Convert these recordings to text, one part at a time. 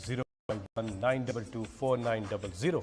019224900।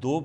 2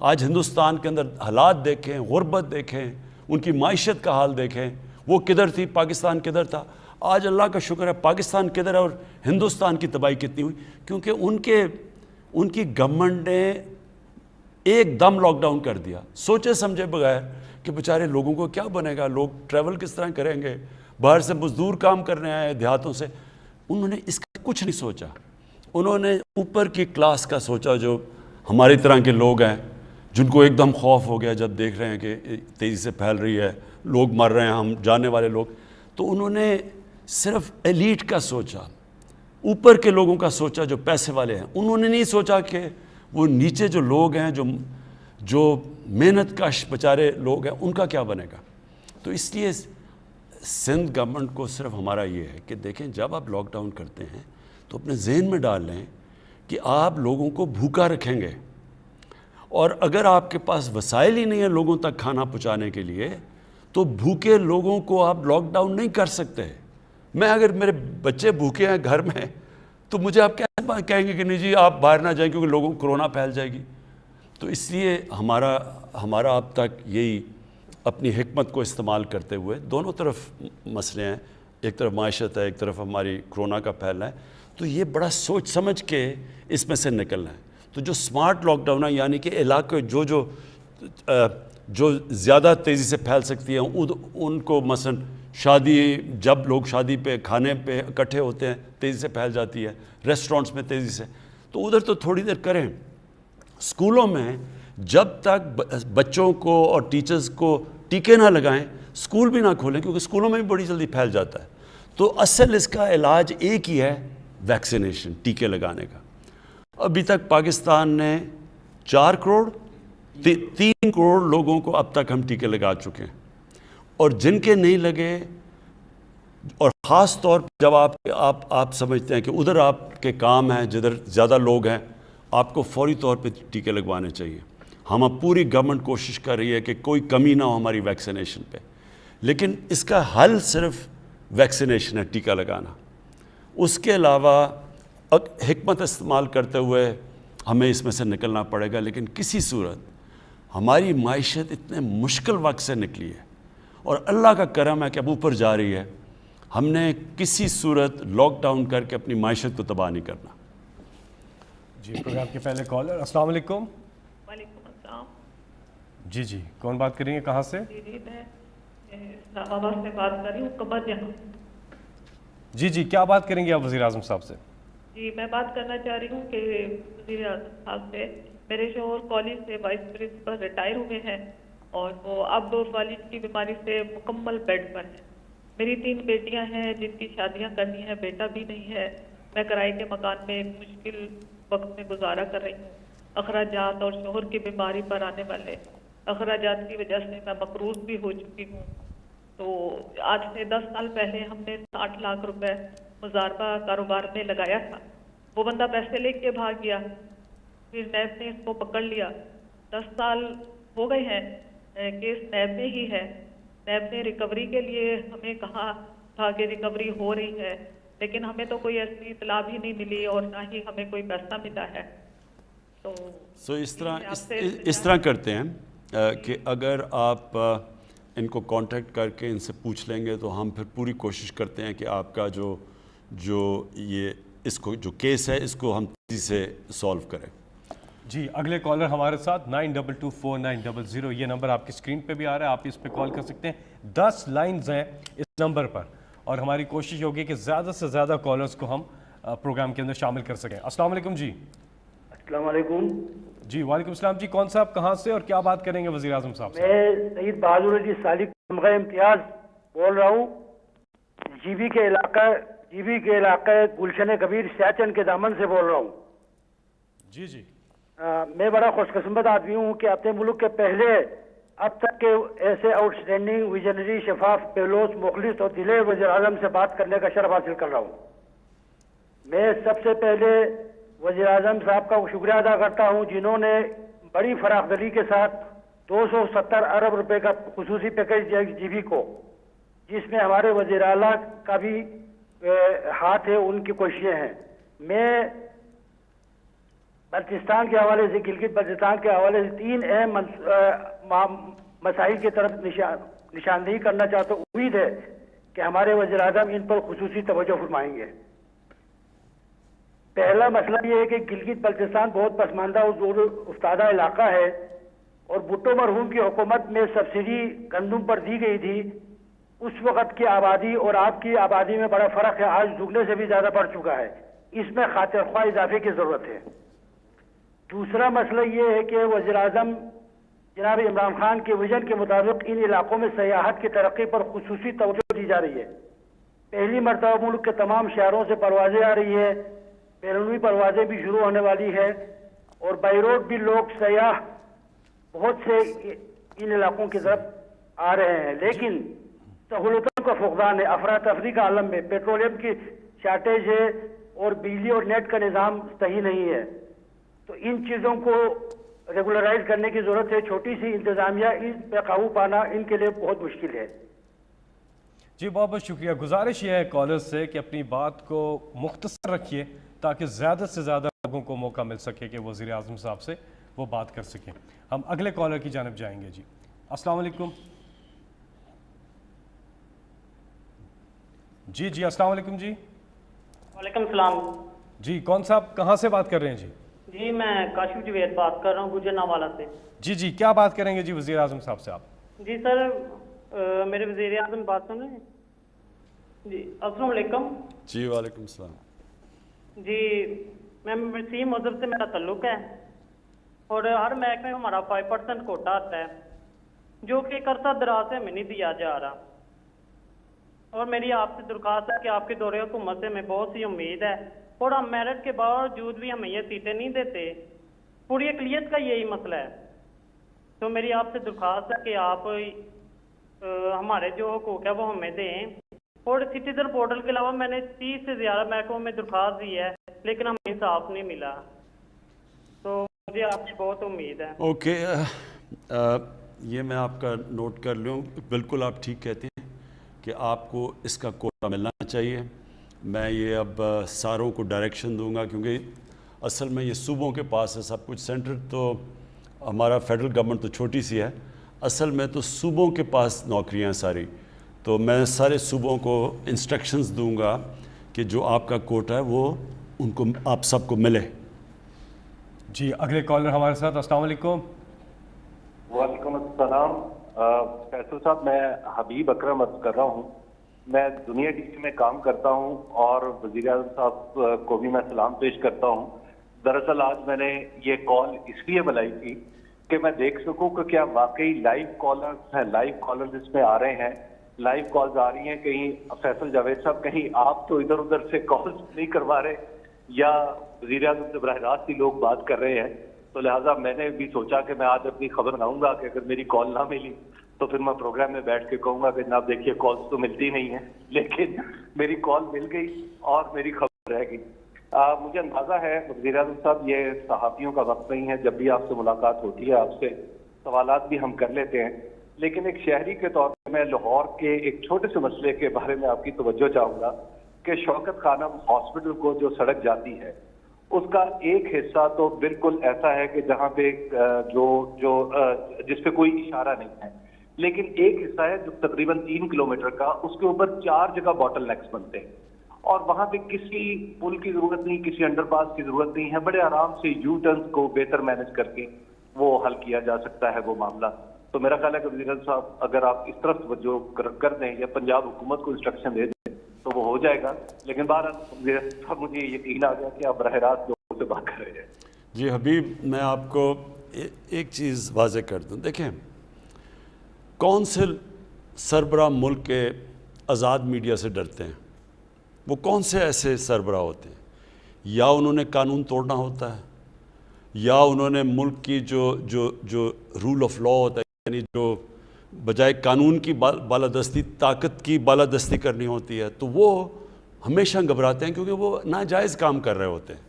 آج ہندوستان کے اندر حالات دیکھیں, غربت دیکھیں, ان کی معیشت کا حال دیکھیں. وہ کدھر تھی, پاکستان کدھر تھا. آج اللہ کا شکر ہے پاکستان کدھر ہے اور ہندوستان کی تباہی کتنی ہوئی, کیونکہ ان کی گورنمنٹ نے ایک دم لاک ڈاؤن کر دیا, سوچے سمجھے بغیر کہ بیچارے لوگوں کو کیا بنے گا, لوگ ٹریول کس طرح کریں گے, باہر سے مزدور کام کرنے آئے دیہاتوں سے. انہوں نے اس کا کچھ نہیں سوچا. انہوں نے اوپر کی کلاس کا سوچا, جو ہماری طرح کے لوگ ہیں جن کو ایک دم خوف ہو گیا جب دیکھ رہے ہیں کہ تیزی سے پھیل رہی ہے, لوگ مر رہے ہیں, ہم جانے والے لوگ. تو انہوں نے صرف ایلیٹ کا سوچا, اوپر کے لوگوں کا سوچا جو پیسے والے ہیں. انہوں نے نہیں سوچا کہ وہ نیچے جو لوگ ہیں, جو محنت کش بیچارے لوگ ہیں, ان کا کیا بنے گا. تو اس لیے سندھ گورنمنٹ کو صرف ہمارا یہ ہے کہ دیکھیں جب آپ لاک ڈاؤن کرتے ہیں تو اپنے ذہن میں ڈال لیں کہ آپ لوگوں کو بھوکا رکھیں گے, اور اگر آپ کے پاس وسائل ہی نہیں ہیں لوگوں تک کھانا پہنچانے کے لیے تو بھوکے لوگوں کو آپ لاک ڈاؤن نہیں کر سکتے. میں اگر میرے بچے بھوکے ہیں گھر میں تو مجھے آپ کیسے کہیں گے کہ نہیں جی آپ باہر نہ جائیں کیونکہ لوگوں کو کرونا پھیل جائے گی. تو اس لیے ہمارا اب تک یہی اپنی حکمت کو استعمال کرتے ہوئے, دونوں طرف مسئلے ہیں, ایک طرف معیشت ہے, ایک طرف ہماری کرونا کا پھیلنا ہے, تو یہ بڑا سوچ سمجھ کے اس میں سے نکلنا ہے. تو جو سمارٹ لاک ڈاؤن ہے, یعنی کہ علاقے جو زیادہ تیزی سے پھیل سکتی ہیں ان کو, مثلا شادی, جب لوگ شادی پہ کھانے پہ اکٹھے ہوتے ہیں تیزی سے پھیل جاتی ہے, ریسٹورنٹس میں تیزی سے, تو ادھر تو تھوڑی دیر کریں. اسکولوں میں جب تک بچوں کو اور ٹیچرز کو ٹیکے نہ لگائیں اسکول بھی نہ کھولیں, کیونکہ اسکولوں میں بھی بڑی جلدی پھیل جاتا ہے. تو اصل اس کا علاج ایک ہی ہے, ویکسینیشن, ٹیکے لگانے کا. ابھی تک پاکستان نے 4 کروڑ 3 کروڑ لوگوں کو اب تک ہم ٹیکے لگا چکے ہیں, اور جن کے نہیں لگے, اور خاص طور پہ جب آپ سمجھتے ہیں کہ ادھر آپ کے کام ہیں جدھر زیادہ لوگ ہیں, آپ کو فوری طور پہ ٹیکے لگوانے چاہیے. ہم اب پوری گورنمنٹ کوشش کر رہی ہے کہ کوئی کمی نہ ہو ہماری ویکسینیشن پہ, لیکن اس کا حل صرف ویکسینیشن ہے, ٹیکہ لگانا. اس کے علاوہ حکمت استعمال کرتے ہوئے ہمیں اس میں سے نکلنا پڑے گا. لیکن کسی صورت ہماری معیشت اتنے مشکل وقت سے نکلی ہے, اور اللہ کا کرم ہے کہ اب اوپر جا رہی ہے. ہم نے کسی صورت لاک ڈاؤن کر کے اپنی معیشت کو تباہ نہیں کرنا. جی, پروگرام کے پہلے کالر. السلام علیکم. وعلیکم السلام. جی, کون بات کریں گے, کہاں سے؟ جی میں اسلام آباد سے بات کر رہی ہوں, قمر جہاں. جی, کیا بات کریں گے آپ وزیر اعظم صاحب سے؟ جی میں بات کرنا چاہ رہی ہوں کہ وزیر اعظم صاحب سے, میرے شوہر کالج سے وائس پرنسپل ریٹائر ہوئے ہیں اور وہ اب فالج کی بیماری سے مکمل بیڈ پر ہیں. میری 3 بیٹیاں ہیں جن کی شادیاں کرنی ہیں, بیٹا بھی نہیں ہے. میں کرائے کے مکان میں ایک مشکل وقت میں گزارا کر رہی ہوں. اخراجات اور شوہر کی بیماری پر آنے والے اخراجات کی وجہ سے میں مقروض بھی ہو چکی ہوں. تو آج سے 10 سال پہلے ہم نے 60 لاکھ روپے مضاربہ کاروبار میں لگایا تھا. وہ بندہ پیسے لے کے بھاگ گیا, پھر نیب نے اس کو پکڑ لیا. 10 سال ہو گئے ہیں, کیس نیب میں ہی ہے. نیب نے ریکوری کے لیے ہمیں کہا تھا کہ ریکوری ہو رہی ہے, لیکن ہمیں تو کوئی ایسی اطلاع بھی نہیں ملی اور نہ ہی ہمیں کوئی پیسہ ملا ہے. تو اس طرح کرتے ہیں کہ اگر آپ ان کو کانٹیکٹ کر کے ان سے پوچھ لیں گے تو ہم پھر پوری کوشش کرتے ہیں کہ آپ کا اس کو جو کیس ہے اس کو ہم تیزی سے سالو کریں. جی, اگلے کالر ہمارے ساتھ 92249000, یہ نمبر آپ کی اسکرین پہ بھی آ رہا ہے, آپ اس پہ کال کر سکتے ہیں. 10 لائنز ہیں اس نمبر پر, اور ہماری کوشش ہوگی کہ زیادہ سے زیادہ کالرز کو ہم پروگرام کے اندر شامل کر سکیں. السلام علیکم. جی السلام علیکم. جی, وعلیکم السلام. جی, کون صاحب کہاں سے اور کیا بات کریں گے وزیر اعظم صاحب سے؟ میں سعید بہادر علی سالک تمغہ امتیاز بول رہا ہوں, جی بی کے علاقہ گلشن کبیر سیاچن کے دامن سے بول رہا ہوں. جی میں بڑا خوش قسمت آدمی ہوں کہ اپنے ملک کے پہلے اب تک کے ایسے آؤٹ اسٹینڈنگ ویژنری شفاف پہلوس مخلص اور دلیر وزیر اعظم سے بات کرنے کا شرف حاصل کر رہا ہوں. میں سب سے پہلے وزیر اعظم صاحب کا شکریہ ادا کرتا ہوں جنہوں نے بڑی فراخ دلی کے ساتھ 270 ارب روپے کا خصوصی پیکیج دیا جی بی کو, جس میں ہمارے وزیر اعلیٰ کا بھی ہاتھ ہے, ان کی کوششیں ہیں. میں بلتستان کے حوالے سے، گلگت بلتستان کے حوالے سے 3 اہم مسائل کی طرف نشاندہی کرنا چاہتا ہوں. امید ہے کہ ہمارے وزیر اعظم ان پر خصوصی توجہ فرمائیں گے. پہلا مسئلہ یہ ہے کہ گلگت بلتستان بہت پسماندہ اور زور افتادہ علاقہ ہے، اور بھٹو مرحوم کی حکومت میں سبسڈی گندم پر دی گئی تھی. اس وقت کی آبادی اور آپ کی آبادی میں بڑا فرق ہے، آج دگنے سے بھی زیادہ بڑھ چکا ہے. اس میں خاطر خواہ اضافے کی ضرورت ہے. دوسرا مسئلہ یہ ہے کہ وزیر اعظم جناب عمران خان کے ویژن کے مطابق ان علاقوں میں سیاحت کی ترقی پر خصوصی توجہ دی جا رہی ہے. پہلی مرتبہ ملک کے تمام شہروں سے پروازیں آ رہی ہے، بیرونی پروازیں بھی شروع ہونے والی ہے، اور بائی روڈ بھی لوگ سیاح بہت سے ان علاقوں کی طرف آ رہے ہیں. لیکن سہولتوں کا فقدان ہے، افراتفری کا عالم میں پیٹرولیم کی شارٹیج ہے، اور بجلی اور نیٹ کا نظام صحیح نہیں ہے. تو ان چیزوں کو ریگولرائز کرنے کی ضرورت ہے. چھوٹی سی انتظامیہ ان پہ قابو پانا ان کے لیے بہت مشکل ہے. جی بہت بہت شکریہ. گزارش یہ ہے کالر سے کہ اپنی بات کو مختصر رکھیے تاکہ زیادہ سے زیادہ لوگوں کو موقع مل سکے کہ وزیر اعظم صاحب سے وہ بات کر سکیں. ہم اگلے کالر کی جانب جائیں گے. جی السلام علیکم. جی السلام علیکم. جی وعلیکم السلام. جی کون صاحب کہاں سے بات کر رہے ہیں؟ جی میں کاشف جوید بات کر رہا ہوں گجرانوالہ سے. جی کیا بات کریں گے جی وزیر اعظم صاحب سے آپ؟ جی سر میرے وزیر اعظم بات سن رہے ہیں؟ جی السلام علیکم. جی وعلیکم السلام. جی میں مسیح مذہب سے میرا تعلق ہے، اور ہر محکمے میں ہمارا 5% کوٹا آتا ہے، جو کہ ایک عرصہ دراز سے ہمیں نہیں دیا جا رہا. اور میری آپ سے درخواست ہے کہ آپ کے دورے حکومت سے ہمیں بہت سی امید ہے، اور ہم میرٹ کے باوجود بھی ہمیں یہ سیٹیں نہیں دیتے. پوری اقلیت کا یہی مسئلہ ہے. تو میری آپ سے درخواست ہے کہ آپ ہمارے جو حقوق ہے وہ ہمیں دیں. اور سٹیزن پورٹل کے علاوہ میں نے 30 سے زیادہ محکموں میں درخواست دی ہے، لیکن ہمیں انصاف نہیں ملا. تو مجھے آپ سے بہت امید ہے. اوکے یہ میں آپ کا نوٹ کر لوں. بالکل آپ ٹھیک کہتے ہیں کہ آپ کو اس کا کوٹا ملنا چاہیے. میں یہ اب ساروں کو ڈائریکشن دوں گا، کیونکہ اصل میں یہ صوبوں کے پاس ہے سب کچھ. سینٹر تو ہمارا فیڈرل گورنمنٹ تو چھوٹی سی ہے، اصل میں تو صوبوں کے پاس نوکریاں ساری. تو میں سارے صوبوں کو انسٹرکشنز دوں گا کہ جو آپ کا کوٹا ہے وہ ان کو آپ سب کو ملے. جی اگلے کالر ہمارے ساتھ. السلام علیکم. وعلیکم السلام. فیصل صاحب میں حبیب اکرم عرض کر رہا ہوں. میں دنیا ٹی وی میں کام کرتا ہوں اور وزیر اعظم صاحب کو بھی میں سلام پیش کرتا ہوں. دراصل آج میں نے یہ کال اس لیے بلائی تھی کہ میں دیکھ سکوں کہ کیا واقعی لائیو کالرز ہیں، لائیو کالرز اس میں آ رہے ہیں، لائیو کالز آ رہی ہیں. کہیں فیصل جاوید صاحب کہیں آپ تو ادھر ادھر سے کالز نہیں کروا رہے، یا وزیر اعظم سے براہ راست ہی لوگ بات کر رہے ہیں. تو لہٰذا میں نے بھی سوچا کہ میں آج اپنی خبر لاؤں گا کہ اگر میری کال نہ ملی تو پھر میں پروگرام میں بیٹھ کے کہوں گا کہ جناب دیکھیے کالز تو ملتی نہیں ہیں، لیکن میری کال مل گئی اور میری خبر رہ گئی. مجھے اندازہ ہے وزیر اعظم صاحب یہ صحافیوں کا وقت نہیں ہے، جب بھی آپ سے ملاقات ہوتی ہے آپ سے سوالات بھی ہم کر لیتے ہیں، لیکن ایک شہری کے طور پر میں لاہور کے ایک چھوٹے سے مسئلے کے بارے میں آپ کی توجہ چاہوں گا کہ شوکت خانم ہاسپٹل کو جو سڑک جاتی ہے اس کا ایک حصہ تو بالکل ایسا ہے کہ جہاں پہ جس پہ کوئی اشارہ نہیں ہے، لیکن ایک حصہ ہے جو تقریباً 3 کلومیٹر کا، اس کے اوپر 4 جگہ باٹل نیکس بنتے ہیں، اور وہاں پہ کسی پل کی ضرورت نہیں، کسی انڈر پاس کی ضرورت نہیں ہے. بڑے آرام سے یو ٹرنز کو بہتر مینج کر کے وہ حل کیا جا سکتا ہے وہ معاملہ. تو میرا خیال ہے کہ وزیر صاحب اگر آپ اس طرف توجہ کر دیں یا پنجاب حکومت کو انسٹرکشن دے دیں تو وہ ہو جائے گا. لیکن بہرحال وزیر صاحب مجھے یقین آ گیا کہ آپ براہ راست لوگوں سے بات کر رہے ہیں. جی حبیب میں آپ کو ایک چیز واضح کر دوں. دیکھیں کون سے سربراہ ملک کے آزاد میڈیا سے ڈرتے ہیں؟ وہ کون سے ایسے سربراہ ہوتے ہیں؟ یا انہوں نے قانون توڑنا ہوتا ہے، یا انہوں نے ملک کی جو رول آف لا ہوتا ہے، یعنی جو بجائے قانون کی بالادستی طاقت کی بالادستی کرنی ہوتی ہے، تو وہ ہمیشہ گھبراتے ہیں کیونکہ وہ ناجائز کام کر رہے ہوتے ہیں.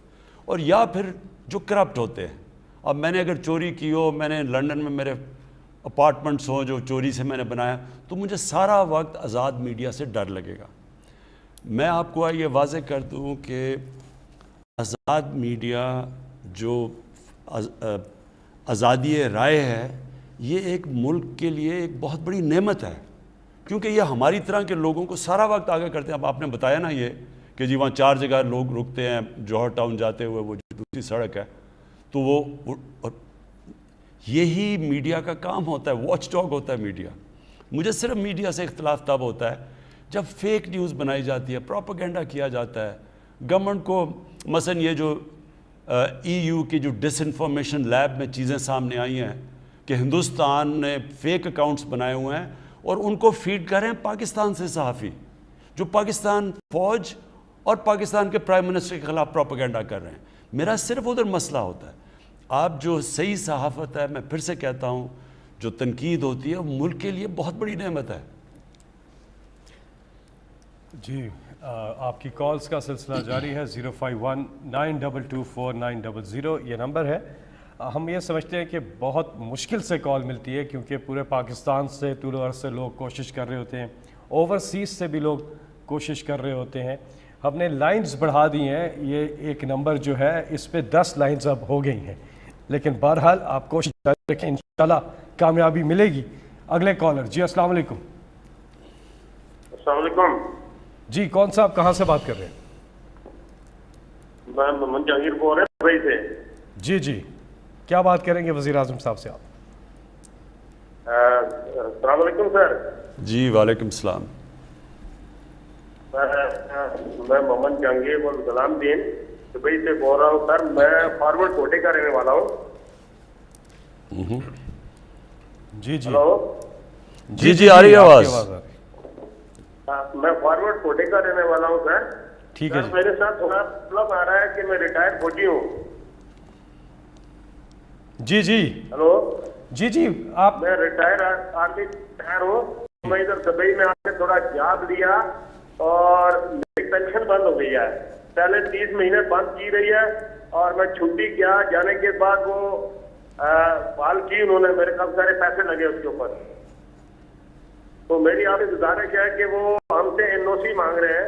اور یا پھر جو کرپٹ ہوتے ہیں. اب میں نے اگر چوری کی ہو، میں نے لنڈن میں میرے اپارٹمنٹس ہوں جو چوری سے میں نے بنایا، تو مجھے سارا وقت آزاد میڈیا سے ڈر لگے گا. میں آپ کو یہ واضح کر دوں کہ آزاد میڈیا جو آزادی رائے ہے یہ ایک ملک کے لیے ایک بہت بڑی نعمت ہے، کیونکہ یہ ہماری طرح کے لوگوں کو سارا وقت آگے کرتے ہیں. اب آپ نے بتایا نا یہ کہ جی وہاں 4 جگہ لوگ رکتے ہیں جوہر ٹاؤن جاتے ہوئے، وہ جو دوسری سڑک ہے، تو وہ یہی میڈیا کا کام ہوتا ہے، واچ ڈاگ ہوتا ہے میڈیا. مجھے صرف میڈیا سے اختلاف تب ہوتا ہے جب فیک نیوز بنائی جاتی ہے، پروپیگنڈا کیا جاتا ہے. گورنمنٹ کو مثلا یہ جو EU کی جو ڈس انفارمیشن لیب میں چیزیں سامنے آئی ہیں کہ ہندوستان نے فیک اکاؤنٹس بنائے ہوئے ہیں اور ان کو فیڈ کر رہے ہیں پاکستان سے صحافی، جو پاکستان فوج اور پاکستان کے پرائم منسٹر کے خلاف پروپیگنڈا کر رہے ہیں. میرا صرف ادھر مسئلہ ہوتا ہے. آپ جو صحیح صحافت ہے، میں پھر سے کہتا ہوں، جو تنقید ہوتی ہے وہ ملک کے لیے بہت بڑی نعمت ہے. جی آپ کی کالز کا سلسلہ جاری ہے. 05192249000 یہ نمبر ہے. ہم یہ سمجھتے ہیں کہ بہت مشکل سے کال ملتی ہے، کیونکہ پورے پاکستان سے طول و عرض سے لوگ کوشش کر رہے ہوتے ہیں، اوورسیز سے بھی لوگ کوشش کر رہے ہوتے ہیں. ہم نے لائنز بڑھا دی ہیں، یہ ایک نمبر جو ہے اس پہ 10 لائنز اب ہو گئی ہیں، لیکن بہرحال آپ کوشش جاری رکھیں، انشاءاللہ کامیابی ملے گی. اگلے کالر. جی السلام علیکم. السلام علیکم. جی کون صاحب کہاں سے بات کر رہے ہیں؟ میں محمد جہانگیر بول رہا ہوں دبئی سے. جی کیا بات کریں گے وزیر اعظم صاحب سے آپ؟ السلام علیکم سر. جی وعلیکم السلام. میں محمد جہانگیر غلام دین دبئی سے بول رہا ہوں سر. میں فارورڈ کوٹے کا رہنے والا ہوں. جی ہلو. جی آ رہی ہے آواز. میں فارورڈ کوٹے کا رہنے والا ہوں سر. ٹھیک ہے. میرے ساتھ تھوڑا پرابلم آ رہا ہے کہ میں ریٹائر فوجی ہوں. جی ہلو. جی آپ. میں ریٹائر آرمی ریٹائر ہوں. میں ادھر دبئی میں آ کے تھوڑا جاب لیا اور میری پینشن بند ہو گئی ہے. پہلے 30 مہینے بند کی رہی ہے اور میں چھٹی کیا جانے کے بعد وہ بحال کی انہوں نے. میرے کافی سارے پیسے لگے اس کے اوپر. تو میری آپ سے گزارش ہے کہ وہ ہم سے NOC مانگ رہے ہیں.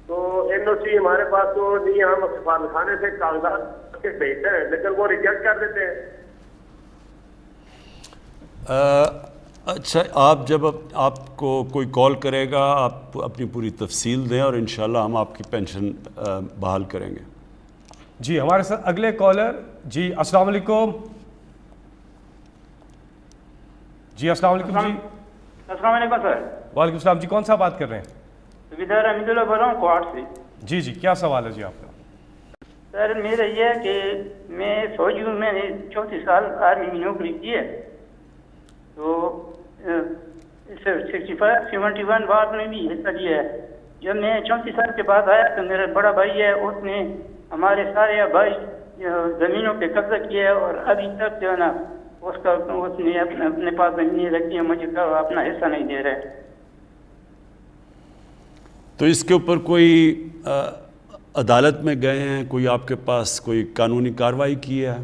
تو NOC ہمارے پاس تو نہیں، ہم سفارتخانے سے کاغذات کے بھیجتے ہیں لیکن وہ ریجیکٹ کر دیتے ہیں. اچھا، آپ جب آپ کو کوئی کال کرے گا آپ اپنی پوری تفصیل دیں اور انشاءاللہ ہم آپ کی پینشن بحال کریں گے. جی ہمارے ساتھ اگلے کالر. جی السلام علیکم. جی السلام علیکم. جی السلام علیکم سر. وعلیکم السلام. جی کون سا بات کر رہے ہیں؟ سبیدار حمید اللہ بول رہا ہوں کوارٹ سے. جی کیا سوال ہے جی آپ کا؟ سر میرا یہ ہے کہ میں فوجی ہوں. میں نے 34 سال آرمی میں نوکری کی ہے. تو 71 وار میں بھی حصہ لیا ہے. جب میں 34 سال کے بعد آیا تو میرا بڑا بھائی ہے، اس نے ہمارے سارے بھائی زمینوں پہ قبضہ کیا ہے اور ابھی تک جو ہے نا اس نے اپنے پاس زمین رکھی ہے، مجھے اپنا حصہ نہیں دے رہے. تو اس کے اوپر کوئی عدالت میں گئے ہیں؟ کوئی آپ کے پاس کوئی قانونی کارروائی کی ہے؟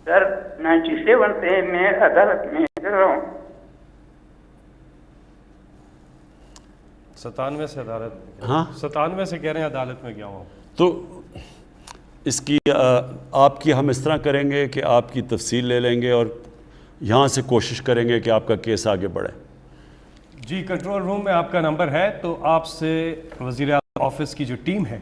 سر 97 سے میں عدالت میں کر رہا ہوں. 97 سے عدالت؟ ہاں 97 سے کہہ رہے ہیں عدالت میں گیا ہوں. تو اس کی آپ کی ہم اس طرح کریں گے کہ آپ کی تفصیل لے لیں گے اور یہاں سے کوشش کریں گے کہ آپ کا کیس آگے بڑھے. جی کنٹرول روم میں آپ کا نمبر ہے، تو آپ سے وزیر اعظم آفس کی جو ٹیم ہے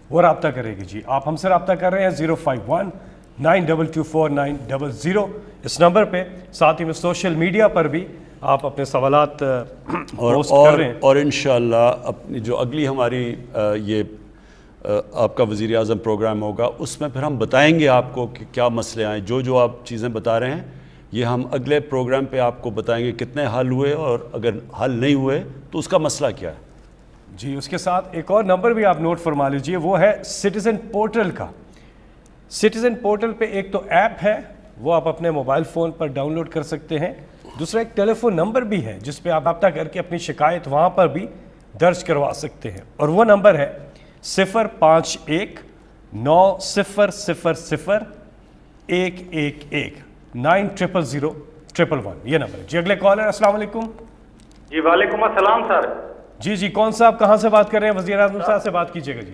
وہ رابطہ کرے گی. جی آپ ہم سے رابطہ کر رہے ہیں 05192249000 اس نمبر پہ. ساتھ ہی میں سوشل میڈیا پر بھی آپ اپنے سوالات پوسٹ کر رہے ہیں. اور انشاءاللہ اپنی جو اگلی ہماری یہ آپ کا وزیر اعظم پروگرام ہوگا اس میں پھر ہم بتائیں گے آپ کو کہ کیا مسئلے آئیں. جو آپ چیزیں بتا رہے ہیں یہ ہم اگلے پروگرام پہ آپ کو بتائیں گے کتنے حل ہوئے اور اگر حل نہیں ہوئے تو اس کا مسئلہ کیا ہے. جی اس کے ساتھ ایک اور نمبر بھی آپ نوٹ فرما لیجئے، وہ ہے سٹیزن پورٹل کا. سٹیزن پورٹل پہ ایک تو ایپ ہے وہ آپ اپنے موبائل فون پر ڈاؤن لوڈ کر سکتے ہیں. دوسرا ایک ٹیلی فون نمبر بھی ہے جس پہ آپ رابطہ کر کے اپنی شکایت وہاں پر بھی درج کروا سکتے ہیں، اور وہ نمبر ہے 05190000111 90000111 یہ نمبر ہے. جی اگلے کالر. السلام علیکم. جی وعلیکم السلام سر. جی کون صاحب کہاں سے بات کر رہے ہیں؟ وزیر اعظم صاحب سے بات کیجیے گا. جی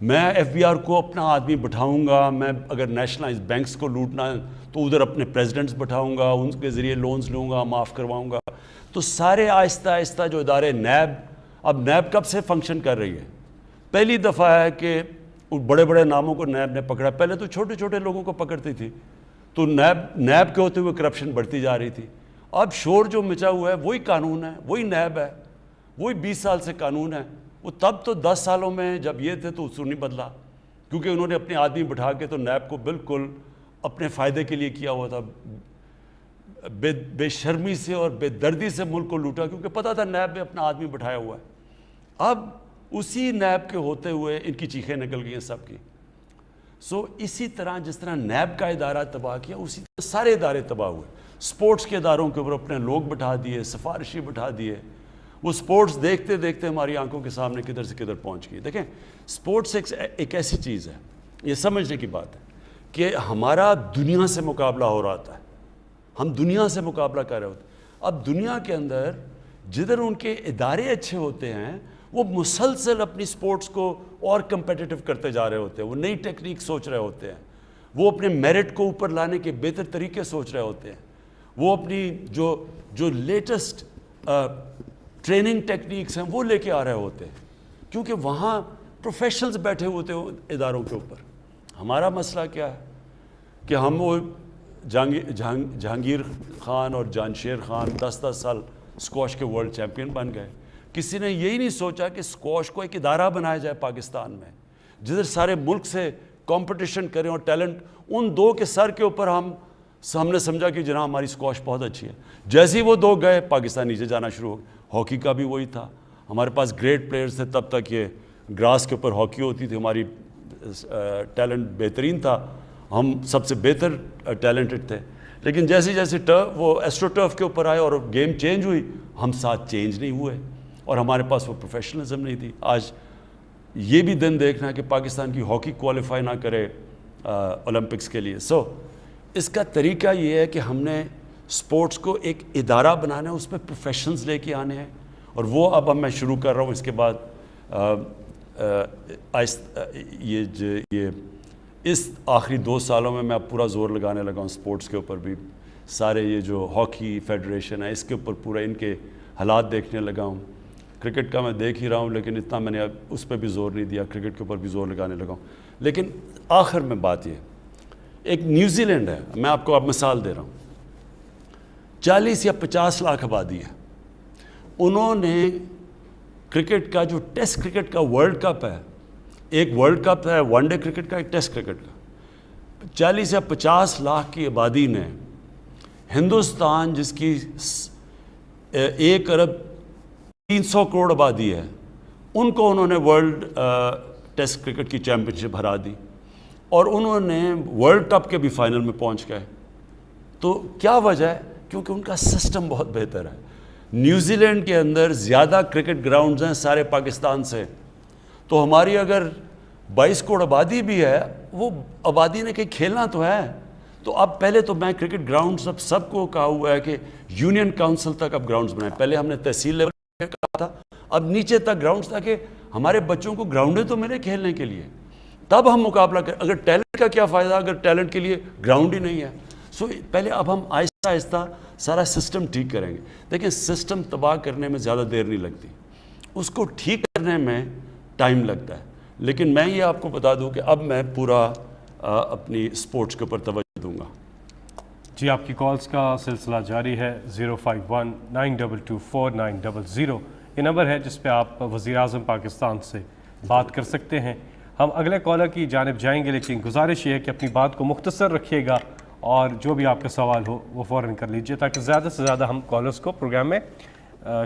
میں ایف بی آر کو اپنا آدمی بٹھاؤں گا, میں اگر نیشنلائز بینکس کو لوٹنا ہے تو ادھر اپنے پریزیڈنٹس بٹھاؤں گا, ان کے ذریعے لونز لوں گا, معاف کرواؤں گا. تو سارے آہستہ آہستہ جو ادارے نیب, اب نیب کب سے فنکشن کر رہی ہے؟ پہلی دفعہ ہے کہ بڑے بڑے ناموں کو نیب نے پکڑا. پہلے تو چھوٹے چھوٹے لوگوں کو پکڑتی تھی, تو نیب کے ہوتے ہوئے کرپشن بڑھتی جا رہی تھی. اب شور جو مچا ہوا ہے وہی قانون ہے, وہی نیب ہے, وہی 20 سال سے قانون ہے. وہ تب تو 10 سالوں میں جب یہ تھے تو اصول نہیں بدلا, کیونکہ انہوں نے اپنے آدمی بٹھا کے تو نیب کو بالکل اپنے فائدے کے لیے کیا ہوا تھا. بے شرمی سے اور بے دردی سے ملک کو لوٹا, کیونکہ پتہ تھا نیب میں اپنا آدمی بٹھایا ہوا ہے. اب اسی نیب کے ہوتے ہوئے ان کی چیخیں نکل گئی ہیں سب کی. اسی طرح جس طرح نیب کا ادارہ تباہ کیا, اسی طرح سارے ادارے تباہ ہوئے. سپورٹس کے اداروں کے اوپر اپنے لوگ بٹھا دیے, سفارشی بٹھا دیے. وہ سپورٹس دیکھتے دیکھتے ہماری آنکھوں کے سامنے کدھر سے کدھر پہنچ گئی. دیکھیں, سپورٹس ایک ایسی چیز ہے, یہ سمجھنے کی بات ہے کہ ہمارا دنیا سے مقابلہ ہو رہا تھا, ہم دنیا سے مقابلہ کر رہے ہوتے. اب دنیا کے اندر جدھر ان کے ادارے اچھے ہوتے ہیں وہ مسلسل اپنی سپورٹس کو اور کمپیٹیٹو کرتے جا رہے ہوتے ہیں, وہ نئی ٹیکنیک سوچ رہے ہوتے ہیں, وہ اپنے میرٹ کو اوپر لانے کے بہتر طریقے سوچ رہے ہوتے ہیں, وہ اپنی جو لیٹسٹ ٹریننگ ٹیکنیکس ہیں وہ لے کے آ رہے ہوتے ہیں, کیونکہ وہاں پروفیشنلز بیٹھے ہوتے ہیں اداروں کے اوپر. ہمارا مسئلہ کیا ہے کہ ہم وہ جہانگیر خان اور جانشیر خان 10-10 سال اسکواش کے ورلڈ چیمپئن بن گئے. کسی نے یہی نہیں سوچا کہ اسکواش کو ایک ادارہ بنایا جائے پاکستان میں, جدھر سارے ملک سے کمپٹیشن کریں اور ٹیلنٹ ان دو کے سر کے اوپر ہم نے سمجھا کہ جناب ہماری اسکواش بہت اچھی ہے. جیسے ہی وہ دو گئے پاکستان نیچے جانا شروع ہو گیا. ہاکی کا بھی وہی تھا, ہمارے پاس گریٹ پلیئرز تھے تب تک, یہ گراس کے اوپر ہاکی ہوتی تھی, ہماری ٹیلنٹ بہترین تھا, ہم سب سے بہتر ٹیلنٹڈ تھے. لیکن جیسے جیسے وہ ایسٹرو ٹرف کے اوپر آئے اور گیم چینج ہوئی, ہم ساتھ چینج نہیں ہوئے اور ہمارے پاس وہ پروفیشنلزم نہیں تھی. آج یہ بھی دن دیکھنا ہے کہ پاکستان کی ہاکی کوالیفائی نہ کرے اولمپکس کے لیے. اس کا طریقہ یہ ہے کہ ہم نے سپورٹس کو ایک ادارہ بنانا ہے, اس پہ پروفیشنز لے کے آنے ہیں, اور وہ اب میں شروع کر رہا ہوں. اس کے بعد یہ اس آخری 2 سالوں میں اب پورا زور لگانے لگا ہوں سپورٹس کے اوپر بھی. سارے یہ جو ہاکی فیڈریشن ہے اس کے اوپر پورا ان کے حالات دیکھنے لگا ہوں. کرکٹ کا میں دیکھ ہی رہا ہوں, لیکن اتنا میں نے اب اس پہ بھی زور نہیں دیا, کرکٹ کے اوپر بھی زور لگانے لگا ہوں. لیکن آخر میں بات یہ, ایک نیوزی لینڈ ہے, میں آپ کو اب مثال دے رہا ہوں, 40 یا 50 لاکھ آبادی ہے. انہوں نے کرکٹ کا جو ٹیسٹ کرکٹ کا ورلڈ کپ ہے, ایک ورلڈ کپ ہے ون ڈے کرکٹ کا, ایک ٹیسٹ کرکٹ کا, 40 یا 50 لاکھ کی آبادی نے ہندوستان جس کی 1 ارب 300 کروڑ آبادی ہے, ان کو انہوں نے ورلڈ ٹیسٹ کرکٹ کی چیمپئن شپ ہرا دی, اور انہوں نے ورلڈ کپ کے بھی فائنل میں پہنچ گئے. تو کیا وجہ ہے؟ کیونکہ ان کا سسٹم بہت بہتر ہے. نیوزی لینڈ کے اندر زیادہ کرکٹ گراؤنڈز ہیں سارے پاکستان سے, تو ہماری اگر 22 کروڑ آبادی بھی ہے, وہ آبادی نے کہیں کھیلنا تو ہے. تو اب پہلے تو میں کرکٹ گراؤنڈ سب کو کہا ہوا ہے کہ یونین کاؤنسل تک اب گراؤنڈز بنائیں. پہلے ہم نے تحصیل لیول پہ کہا تھا, اب نیچے تک گراؤنڈز, تاکہ ہمارے بچوں کو گراؤنڈیں تو ملے کھیلنے کے لیے, تب ہم مقابلہ کریں. اگر ٹیلنٹ کا کیا فائدہ اگر ٹیلنٹ کے لیے گراؤنڈ ہی نہیں ہے. پہلے اب ہم آہستہ آہستہ سارا سسٹم ٹھیک کریں گے. دیکھیں, سسٹم تباہ کرنے میں زیادہ دیر نہیں لگتی, اس کو ٹھیک کرنے میں ٹائم لگتا ہے. لیکن میں یہ آپ کو بتا دوں کہ اب میں پورا اپنی سپورٹس کے اوپر توجہ دوں گا. جی, آپ کی کالز کا سلسلہ جاری ہے. 051-922-4900 یہ نمبر ہے جس پہ آپ وزیر اعظم پاکستان سے بات کر سکتے ہیں. ہم اگلے کالر کی جانب جائیں گے, لیکن گزارش یہ ہے کہ اپنی بات کو مختصر رکھیے گا اور جو بھی آپ کا سوال ہو وہ فوراً کر لیجئے, تاکہ زیادہ سے زیادہ ہم کالرز کو پروگرام میں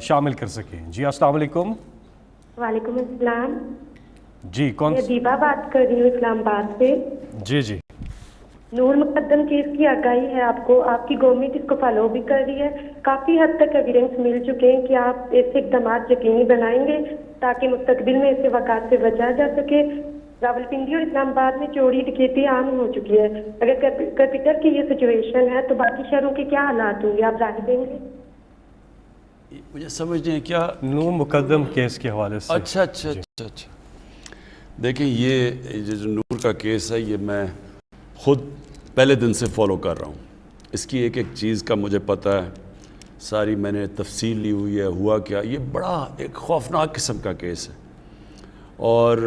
شامل کر سکیں. جی, السلام علیکم. وعلیکم السلام. جی, کون؟ میں دیبا بات کر رہی ہوں اسلام آباد سے. جی. نور مقدم کیس کی آگاہی ہے آپ کو, آپ کی گورنمنٹ اس کو فالو بھی کر رہی ہے. کافی حد تک ایویڈنس مل چکے ہیں کہ آپ ایسے اقدامات یقینی بنائیں گے تاکہ مستقبل میں ایسے واقعات سے بچا جا سکے. راولپنڈی اور اسلام آباد میں چوری ڈکیتی عام ہو چکی ہے. اگر کیپٹل کی یہ سچویشن ہے تو باقی شہروں کے کیا حالات ہوں گے, آپ رائے دیں گے؟ مجھے سمجھ نہیں کیا نور مقدم کیس کے حوالے سے. اچھا. دیکھیں یہ جو نور کا کیس ہے یہ میں خود پہلے دن سے فالو کر رہا ہوں. اس کی ایک ایک چیز کا مجھے پتہ ہے, ساری میں نے تفصیل لی ہوئی ہے, ہوا کیا. یہ بڑا ایک خوفناک قسم کا کیس ہے, اور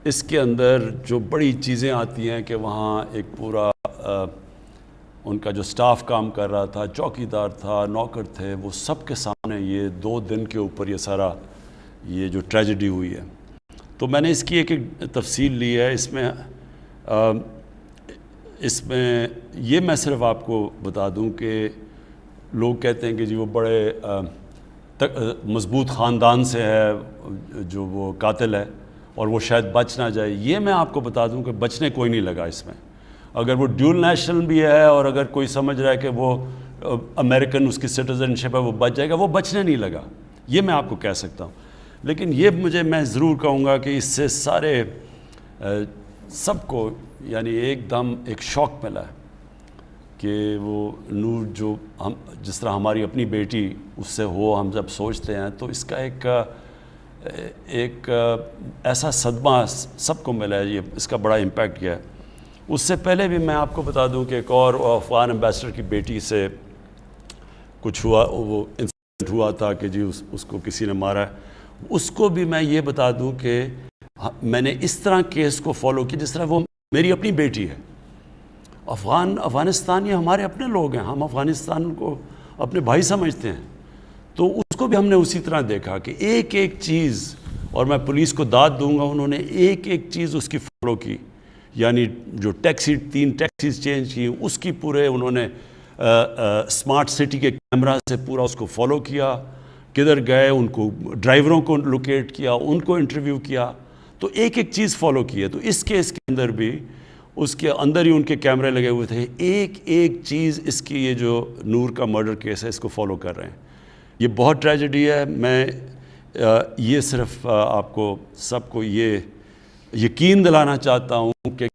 اس کے اندر جو بڑی چیزیں آتی ہیں کہ وہاں ایک پورا ان کا جو سٹاف کام کر رہا تھا, چوکیدار تھا, نوکر تھے, وہ سب کے سامنے یہ 2 دن کے اوپر یہ سارا یہ جو ٹریجڈی ہوئی ہے. تو میں نے اس کی ایک ایک تفصیل لی ہے. اس میں یہ میں صرف آپ کو بتا دوں کہ لوگ کہتے ہیں کہ جی وہ بڑے مضبوط خاندان سے ہے جو وہ قاتل ہے اور وہ شاید بچ نہ جائے. یہ میں آپ کو بتا دوں کہ بچنے کوئی نہیں لگا اس میں. اگر وہ ڈیول نیشنل بھی ہے اور اگر کوئی سمجھ رہا ہے کہ وہ امریکن اس کی سٹیزن شپ ہے وہ بچ جائے گا, وہ بچنے نہیں لگا. یہ میں آپ کو کہہ سکتا ہوں. لیکن یہ میں ضرور کہوں گا کہ اس سے سارے سب کو یعنی ایک دم ایک شوق ملا ہے کہ وہ نور جو ہم جس طرح ہماری اپنی بیٹی اس سے ہو, ہم جب سوچتے ہیں تو اس کا ایک ایسا صدمہ سب کو ملا ہے. یہ اس کا بڑا امپیکٹ کیا ہے. اس سے پہلے بھی میں آپ کو بتا دوں کہ ایک اور افغان ایمبیسڈر کی بیٹی سے کچھ ہوا, وہ انسیڈنٹ ہوا تھا کہ جی اس کو کسی نے مارا ہے. اس کو بھی میں یہ بتا دوں کہ میں نے اس طرح کیس کو فالو کیا جس طرح وہ میری اپنی بیٹی ہے. افغانستان یہ ہمارے اپنے لوگ ہیں, ہم افغانستان کو اپنے بھائی سمجھتے ہیں. تو اس کو بھی ہم نے اسی طرح دیکھا کہ ایک ایک چیز, اور میں پولیس کو داد دوں گا, انہوں نے ایک ایک چیز اس کی فالو کی. یعنی جو 3 ٹیکسیز چینج کی اس کی پورے انہوں نے اسمارٹ سٹی کے کیمرہ سے پورا اس کو فالو کیا, کدھر گئے ان کو ڈرائیوروں کو لوکیٹ کیا, ان کو انٹرویو کیا. تو ایک ایک چیز فالو کی ہے. تو اس کیس کے اندر بھی اس کے اندر ہی ان کے کیمرے لگے ہوئے تھے. ایک ایک چیز اس کی یہ جو نور کا مرڈر کیس ہے اس کو فالو کر رہے ہیں. یہ بہت ٹریجڈی ہے. میں یہ صرف آپ کو سب کو یہ یقین دلانا چاہتا ہوں کہ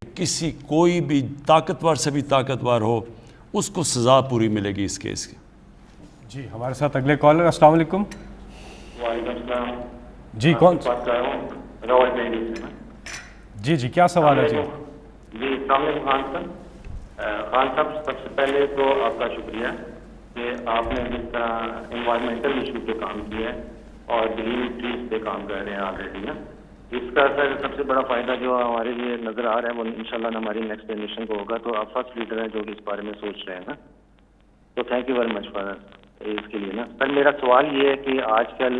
کوئی بھی طاقتور سے بھی طاقتور ہو اس کو سزا پوری ملے گی اس کیس کی. جی ہمارے ساتھ اگلے کالر. السلام علیکم. وعلیکم السلام. جی کون؟ بات کر رہا ہوں راول میری سے. جی کیا سوال ہے؟ جی السلام علیکم خان صاحب. خان صاحب سب سے پہلے تو آپ کا شکریہ کہ آپ نے جس طرح انوائرمنٹل ایشو پہ کام کیا ہے اور گرین ٹریز پہ کام کر رہے ہیں آلریڈی نا. اس کا سب سے بڑا فائدہ جو ہمارے لیے نظر آ رہا ہے وہ انشاءاللہ ہماری نیکسٹ جنریشن کو ہوگا. تو آپ فرسٹ لیڈر ہیں جو کہ اس بارے میں سوچ رہے ہیں نا. تو thank you very much for اس کے لیے نا. سر میرا سوال یہ ہے کہ آج کل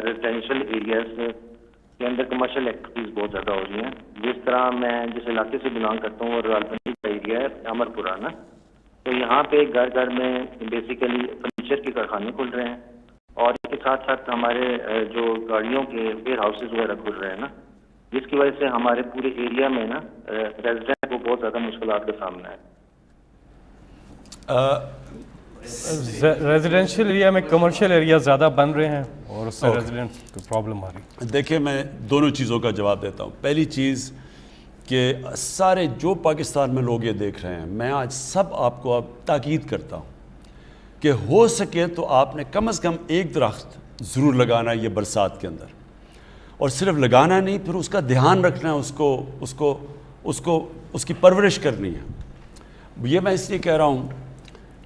ریزیڈینشیل ایریاز کے اندر کمرشل ایکٹیویٹیز بہت زیادہ ہو رہی ہیں. جس طرح میں جس علاقے سے بلانگ کرتا ہوں وہ راولپنڈی کا ایریا ہے, امر پورہ نا. تو یہاں پہ گھر گھر میں بیسیکلی فرنیچر کے کارخانے کھل رہے ہیں اور اس کے ساتھ ساتھ ہمارے جو گاڑیوں کے ویئر ہاؤسز وغیرہ کھل رہے ہیں نا, جس کی وجہ سے ہمارے پورے ایریا میں نا ریزیڈنٹ کو بہت زیادہ مشکلات کا سامنا ہے. ریزیڈینشیل ایریا میں کمرشل ایریا زیادہ بن رہے ہیں اور اس سے ریزیڈنٹ کو پرابلم آ رہی ہے. دیکھیں میں دونوں چیزوں کا جواب دیتا ہوں. پہلی چیز کہ سارے جو پاکستان میں لوگ یہ دیکھ رہے ہیں, میں آج سب آپ کو اب تاکید کرتا ہوں کہ ہو سکے تو آپ نے کم از کم ایک درخت ضرور لگانا ہے یہ برسات کے اندر. اور صرف لگانا نہیں, پھر اس کا دھیان رکھنا ہے, اس کی پرورش کرنی ہے. یہ میں اس لیے کہہ رہا ہوں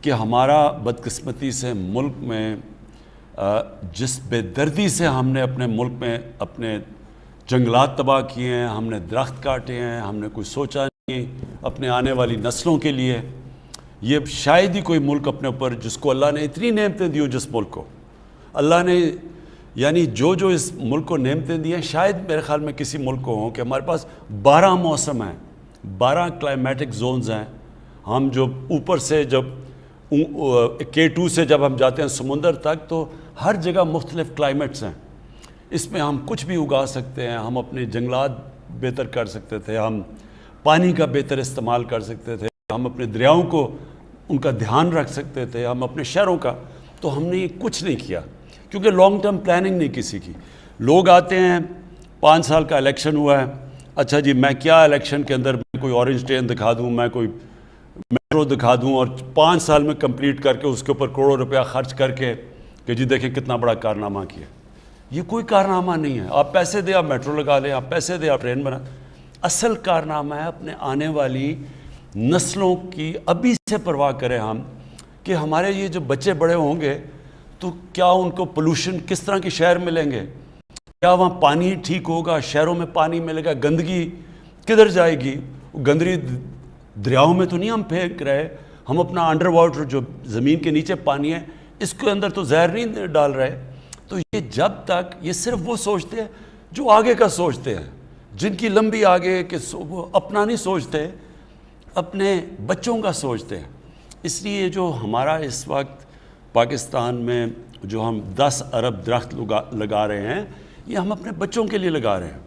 کہ ہمارا بدقسمتی سے ملک میں جس بے دردی سے ہم نے اپنے ملک میں اپنے جنگلات تباہ کیے ہیں, ہم نے درخت کاٹے ہیں, ہم نے کوئی سوچا نہیں اپنے آنے والی نسلوں کے لیے. یہ شاید ہی کوئی ملک اپنے اوپر جس کو اللہ نے اتنی نعمتیں دی ہو, جس ملک کو اللہ نے یعنی جو اس ملک کو نعمتیں دی ہیں, شاید میرے خیال میں کسی ملک کو ہوں کہ ہمارے پاس 12 موسم ہیں, 12 کلائمیٹک زونز ہیں. ہم جو اوپر سے جب K2 سے جب ہم جاتے ہیں سمندر تک تو ہر جگہ مختلف کلائمیٹس ہیں. اس میں ہم کچھ بھی اگا سکتے ہیں, ہم اپنے جنگلات بہتر کر سکتے تھے, ہم پانی کا بہتر استعمال کر سکتے تھے, ہم اپنے دریاؤں کو ان کا دھیان رکھ سکتے تھے, ہم اپنے شہروں کا. تو ہم نے یہ کچھ نہیں کیا کیونکہ لانگ ٹرم پلاننگ نہیں کسی کی. لوگ آتے ہیں, 5 سال کا الیکشن ہوا ہے, اچھا جی میں کیا الیکشن کے اندر میں کوئی اورنج ٹرین دکھا دوں, میں کوئی میٹرو دکھا دوں اور 5 سال میں کمپلیٹ کر کے اس کے اوپر کروڑوں روپیہ خرچ کر کے کہ جی دیکھیں کتنا بڑا کارنامہ کیا. یہ کوئی کارنامہ نہیں ہے. آپ پیسے دیں آپ میٹرو لگا لیں, آپ پیسے دیں آپ ٹرین بنا. اصل کارنامہ ہے اپنے آنے والی نسلوں کی ابھی سے پرواہ کریں ہم, کہ ہمارے یہ جو بچے بڑے ہوں گے تو کیا ان کو پولوشن کس طرح کے شہر ملیں گے, کیا وہاں پانی ٹھیک ہوگا, شہروں میں پانی ملے گا, گندگی کدھر جائے گی. گندگی دریاؤں میں تو نہیں ہم پھینک رہے, ہم اپنا انڈر واٹر جو زمین کے نیچے پانی ہے اس کے اندر تو زہر نہیں ڈال رہے. تو یہ جب تک یہ صرف وہ سوچتے ہیں جو آگے کا سوچتے ہیں, جن کی لمبی آگے کہ وہ اپنا نہیں سوچتے, اپنے بچوں کا سوچتے ہیں. اس لیے جو ہمارا اس وقت پاکستان میں جو ہم 10 ارب درخت لگا رہے ہیں, یہ ہم اپنے بچوں کے لیے لگا رہے ہیں,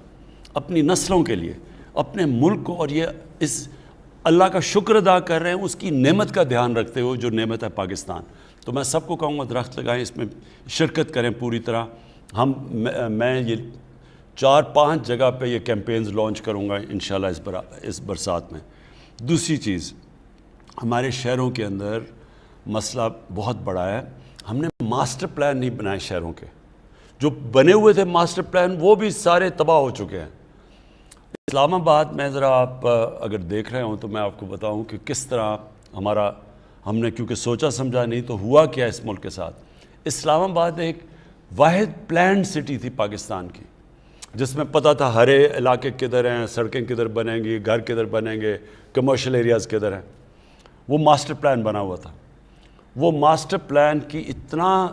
اپنی نسلوں کے لیے, اپنے ملک کو, اور یہ اس اللہ کا شکر ادا کر رہے ہیں اس کی نعمت کا دھیان رکھتے ہوئے جو نعمت ہے پاکستان. تو میں سب کو کہوں گا درخت لگائیں, اس میں شرکت کریں پوری طرح. میں یہ 4-5 جگہ پہ یہ کیمپینز لانچ کروں گا انشاءاللہ اس برسات میں. دوسری چیز, ہمارے شہروں کے اندر مسئلہ بہت بڑا ہے, ہم نے ماسٹر پلان نہیں بنائے شہروں کے. جو بنے ہوئے تھے ماسٹر پلان وہ بھی سارے تباہ ہو چکے ہیں. اسلام آباد میں ذرا آپ اگر دیکھ رہے ہوں تو میں آپ کو بتاؤں کہ کس طرح ہم نے کیونکہ سوچا سمجھا نہیں تو ہوا کیا اس ملک کے ساتھ. اسلام آباد ایک واحد پلانڈ سٹی تھی پاکستان کی, جس میں پتہ تھا ہرے علاقے کدھر ہیں, سڑکیں کدھر بنیں گی, گھر کدھر بنیں گے, کمرشل ایریاز کدھر ہیں. وہ ماسٹر پلان بنا ہوا تھا. وہ ماسٹر پلان کی اتنا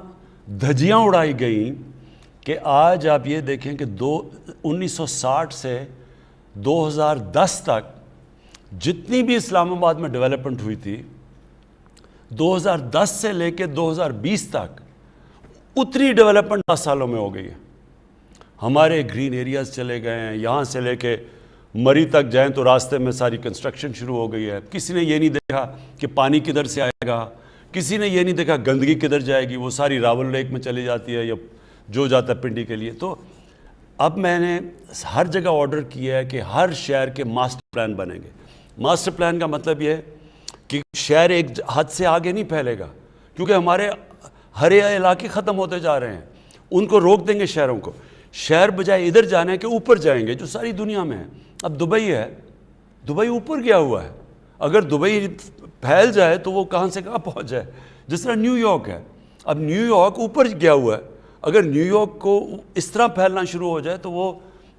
دھجیاں اڑائی گئیں کہ آج آپ یہ دیکھیں کہ 1960 سے 2010 تک جتنی بھی اسلام آباد میں ڈیولپمنٹ ہوئی تھی, 2010 سے لے کے 2020 تک اتنی ڈیولپمنٹ 10 سالوں میں ہو گئی ہے. ہمارے گرین ایریاز چلے گئے ہیں, یہاں سے لے کے مری تک جائیں تو راستے میں ساری کنسٹرکشن شروع ہو گئی ہے. کسی نے یہ نہیں دیکھا کہ پانی کدھر سے آئے گا, کسی نے یہ نہیں دیکھا گندگی کدھر جائے گی, وہ ساری راول لیک میں چلی جاتی ہے یا جو جاتا ہے پنڈی کے لیے. تو اب میں نے ہر جگہ آرڈر کیا ہے کہ ہر شہر کے ماسٹر پلان بنیں گے. ماسٹر پلان کا مطلب یہ ہے کہ شہر ایک حد سے آگے نہیں پھیلے گا, کیونکہ ہمارے ہرے علاقے ختم ہوتے جا رہے ہیں, ان کو روک دیں گے شہروں کو. شہر بجائے ادھر جانے کے اوپر جائیں گے جو ساری دنیا میں ہے. اب دبئی ہے, دبئی اوپر گیا ہوا ہے, اگر دبئی پھیل جائے تو وہ کہاں سے کہاں پہنچ جائے. جس طرح نیو یارک ہے, اب نیو یارک اوپر گیا ہوا ہے, اگر نیو یارک کو اس طرح پھیلنا شروع ہو جائے تو وہ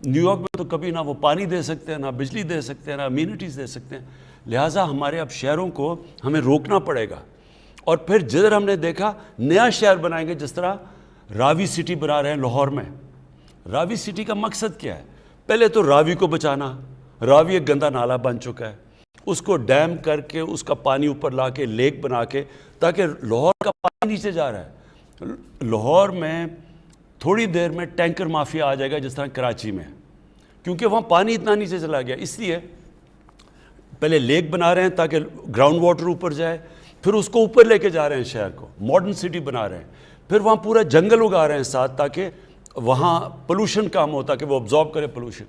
نیو یارک میں تو کبھی نہ وہ پانی دے سکتے ہیں, نہ بجلی دے سکتے ہیں, نہ امینٹیز دے سکتے ہیں. لہٰذا ہمارے اب شہروں کو ہمیں روکنا پڑے گا. اور پھر جدھر ہم نے دیکھا نیا شہر بنائیں گے, جس طرح راوی سٹی بنا رہے ہیں لاہور میں. راوی سٹی کا مقصد کیا ہے؟ پہلے تو راوی کو بچانا. راوی ایک گندا نالا بن چکا ہے, اس کو ڈیم کر کے اس کا پانی اوپر لا کے لیک بنا کے, تاکہ لاہور کا پانی نیچے جا رہا ہے. لاہور میں تھوڑی دیر میں ٹینکر مافیا آ جائے گا جس طرح کراچی میں, کیونکہ وہاں پانی اتنا نیچے چلا گیا. اس لیے پہلے لیک بنا رہے ہیں تاکہ گراؤنڈ واٹر اوپر جائے, پھر اس کو اوپر لے کے جا رہے ہیں شہر کو, ماڈرن سٹی بنا رہے ہیں. پھر وہاں پورا جنگل اگا رہے ہیں ساتھ, تاکہ وہاں پولوشن کم ہو, تاکہ وہ ابزارب کرے پولوشن.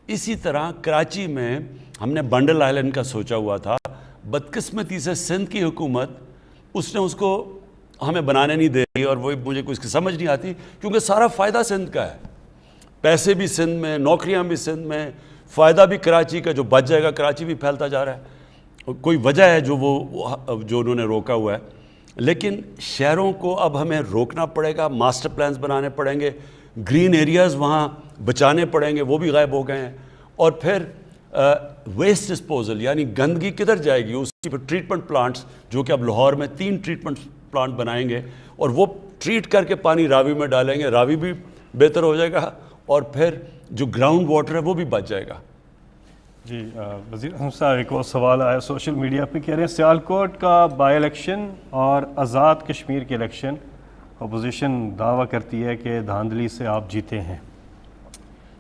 اسی طرح کراچی میں ہم نے بنڈل آئلینڈ کا سوچا ہوا تھا. بدقسمتی سے سندھ کی حکومت اس نے اس کو ہمیں بنانے نہیں دے رہی, اور وہ مجھے کچھ سمجھ نہیں آتی, کیونکہ سارا فائدہ سندھ کا ہے. پیسے بھی سندھ میں, نوکریاں بھی سندھ میں, فائدہ بھی کراچی کا. جو بچ جائے گا کراچی بھی پھیلتا جا رہا ہے. کوئی وجہ ہے جو انہوں نے روکا ہوا ہے. لیکن شہروں کو اب ہمیں روکنا پڑے گا, ماسٹر پلانز بنانے پڑیں گے, گرین ایریاز وہاں بچانے پڑیں گے, وہ بھی غائب ہو گئے ہیں. اور پھر ویسٹ ڈسپوزل, یعنی گندگی کدھر جائے گی, اس کی پھر ٹریٹمنٹ پلانٹس, جو کہ اب لاہور میں 3 ٹریٹمنٹ پلانٹ بنائیں گے, اور وہ ٹریٹ کر کے پانی راوی میں ڈالیں گے. راوی بھی بہتر ہو جائے گا, اور پھر جو گراؤنڈ واٹر ہے وہ بھی بچ جائے گا. جی وزیر اعظم صاحب, ایک اور سوال آیا سوشل میڈیا پہ, کہہ رہے ہیں سیالکوٹ کا بائی الیکشن اور آزاد کشمیر کے الیکشن, اپوزیشن دعویٰ کرتی ہے کہ دھاندلی سے آپ جیتے ہیں.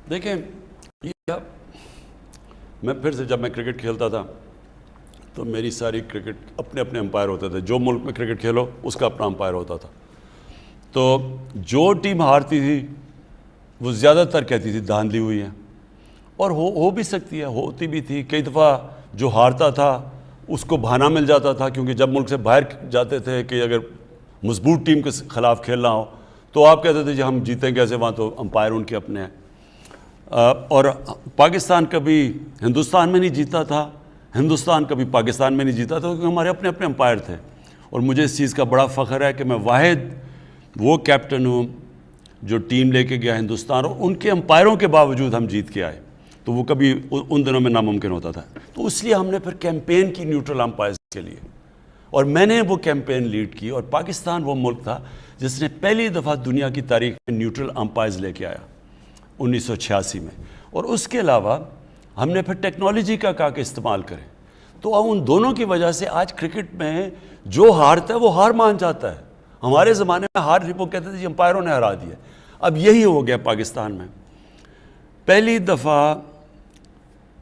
دیکھیں, میں پھر سے جب میں کرکٹ کھیلتا تھا تو میری ساری کرکٹ اپنے اپنے امپائر ہوتے تھے. جو ملک میں کرکٹ کھیلو اس کا اپنا امپائر ہوتا تھا. تو جو ٹیم ہارتی تھی وہ زیادہ تر کہتی تھی دھاندلی ہوئی ہے, اور ہو بھی سکتی ہے, ہوتی بھی تھی. کئی دفعہ جو ہارتا تھا اس کو بہانہ مل جاتا تھا, کیونکہ جب ملک سے باہر جاتے تھے کہ اگر مضبوط ٹیم کے خلاف کھیلنا ہو تو آپ کہتے تھے جی ہم جیتیں کیسے، وہاں تو امپائر ان کے اپنے ہیں، اور پاکستان کبھی ہندوستان میں نہیں جیتا تھا، ہندوستان کبھی پاکستان میں نہیں جیتا تھا، کیونکہ ہمارے اپنے اپنے امپائر تھے. اور مجھے اس چیز کا بڑا فخر ہے کہ میں واحد وہ کیپٹن ہوں جو ٹیم لے کے گیا ہندوستان، اور ان کے امپائروں کے باوجود ہم جیت کے آئے. تو وہ کبھی ان دنوں میں ناممکن ہوتا تھا. تو اس لیے ہم نے پھر کیمپین کی نیوٹرل امپائرز کے لیے، اور میں نے وہ کیمپین لیڈ کی. اور پاکستان وہ ملک تھا جس نے پہلی دفعہ دنیا کی تاریخ میں نیوٹرل امپائرز لے کے آیا 1986 میں. اور اس کے علاوہ ہم نے پھر ٹیکنالوجی کا کہا کہ استعمال کریں. تو ان دونوں کی وجہ سے آج کرکٹ میں جو ہارتا ہے وہ ہار مان جاتا ہے. ہمارے زمانے میں ہار وہ کہتے تھے جی امپائروں نے ہرا دیا. اب یہی ہو گیا پاکستان میں. پہلی دفعہ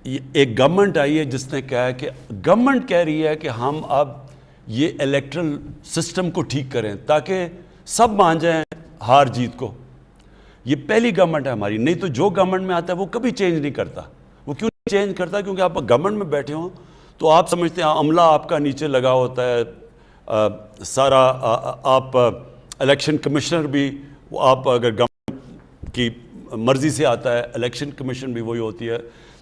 ایک گورنمنٹ آئی ہے جس نے کہا کہ گورنمنٹ کہہ رہی ہے کہ ہم اب یہ الیکٹرل سسٹم کو ٹھیک کریں تاکہ سب مان جائیں ہار جیت کو. یہ پہلی گورنمنٹ ہے ہماری. نہیں تو جو گورنمنٹ میں آتا ہے وہ کبھی چینج نہیں کرتا. وہ کیوں نہیں چینج کرتا؟ کیونکہ آپ گورنمنٹ میں بیٹھے ہوں تو آپ سمجھتے ہیں عملہ آپ کا نیچے لگا ہوتا ہے سارا. آپ الیکشن کمشنر بھی آپ اگر گورنمنٹ کی مرضی سے آتا ہے، الیکشن کمیشن بھی وہی ہوتی ہے.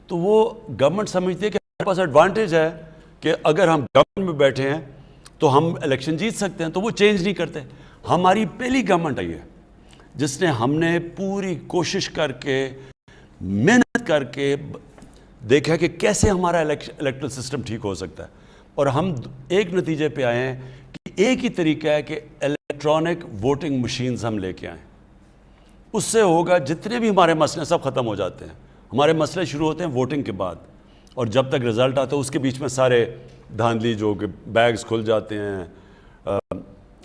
تو وہ گورنمنٹ سمجھتی ہے کہ ہمارے پاس ایڈوانٹیج ہے کہ اگر ہم گورنمنٹ میں بیٹھے ہیں تو ہم الیکشن جیت سکتے ہیں. تو وہ چینج نہیں کرتے. ہماری پہلی گورنمنٹ آئی ہے جس نے ہم نے پوری کوشش کر کے محنت کر کے دیکھا کہ کیسے ہمارا الیکٹرل سسٹم ٹھیک ہو سکتا ہے. اور ہم ایک نتیجے پہ آئے ہیں کہ ایک ہی طریقہ ہے کہ الیکٹرانک ووٹنگ مشینز ہم لے کے آئیں. اس سے ہوگا جتنے بھی ہمارے مسئلے سب ختم ہو جاتے ہیں. ہمارے مسئلے شروع ہوتے ہیں ووٹنگ کے بعد، اور جب تک رزلٹ آتا ہے اس کے بیچ میں سارے دھاندلی جو کہ بیگز کھل جاتے ہیں،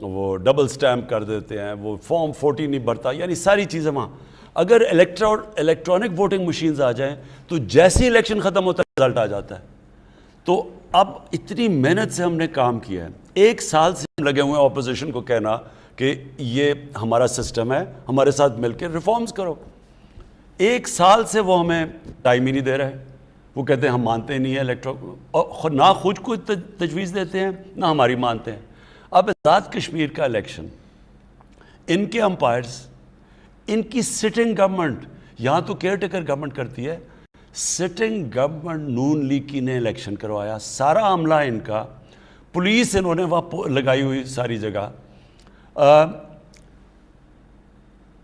وہ ڈبل سٹیمپ کر دیتے ہیں، وہ فارم 40 نہیں بھرتا، یعنی ساری چیزیں وہاں. اگر الیکٹرانک ووٹنگ مشینز آ جائیں تو جیسے الیکشن ختم ہوتا ہے رزلٹ آ جاتا ہے. تو اب اتنی محنت سے ہم نے کام کیا ہے. 1 سال سے ہم لگے ہوئے ہیں اپوزیشن کو کہنا کہ یہ ہمارا سسٹم ہے، ہمارے ساتھ مل کے ریفارمز کرو. 1 سال سے وہ ہمیں ٹائم ہی نہیں دے رہے. وہ کہتے ہیں ہم مانتے نہیں ہیں اور نہ خود کو تجویز دیتے ہیں نہ ہماری مانتے ہیں. اب آزاد کشمیر کا الیکشن، ان کے امپائرز، ان کی سٹنگ گورنمنٹ، یہاں تو کیئر ٹیکر گورنمنٹ کرتی ہے، سٹنگ گورنمنٹ نون لیگ کی نے الیکشن کروایا. سارا عملہ ان کا، پولیس انہوں نے وہاں لگائی ہوئی ساری جگہ،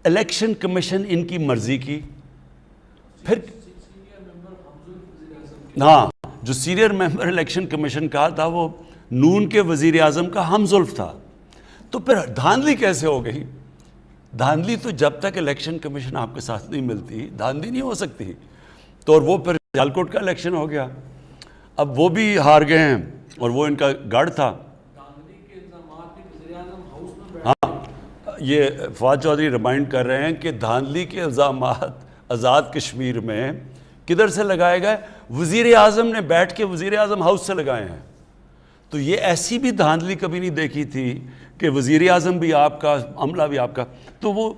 الیکشن کمیشن ان کی مرضی کی. پھر ہاں جو سینئر ممبر الیکشن کمیشن کا تھا وہ نون کے وزیر اعظم کا ہم زلف تھا. تو پھر دھاندلی کیسے ہو گئی؟ دھاندلی تو جب تک الیکشن کمیشن آپ کے ساتھ نہیں ملتی دھاندلی نہیں ہو سکتی. تو اور وہ پھر سیالکوٹ کا الیکشن ہو گیا. اب وہ بھی ہار گئے ہیں اور وہ ان کا گڑھ تھا. ہاں یہ فواد چودھری ریمائنڈ کر رہے ہیں کہ دھاندلی کے الزامات آزاد کشمیر میں کدھر سے لگائے گئے؟ وزیر اعظم نے بیٹھ کے وزیر اعظم ہاؤس سے لگائے ہیں. تو یہ ایسی بھی دھاندلی کبھی نہیں دیکھی تھی کہ وزیر اعظم بھی آپ کا، عملہ بھی آپ کا. تو وہ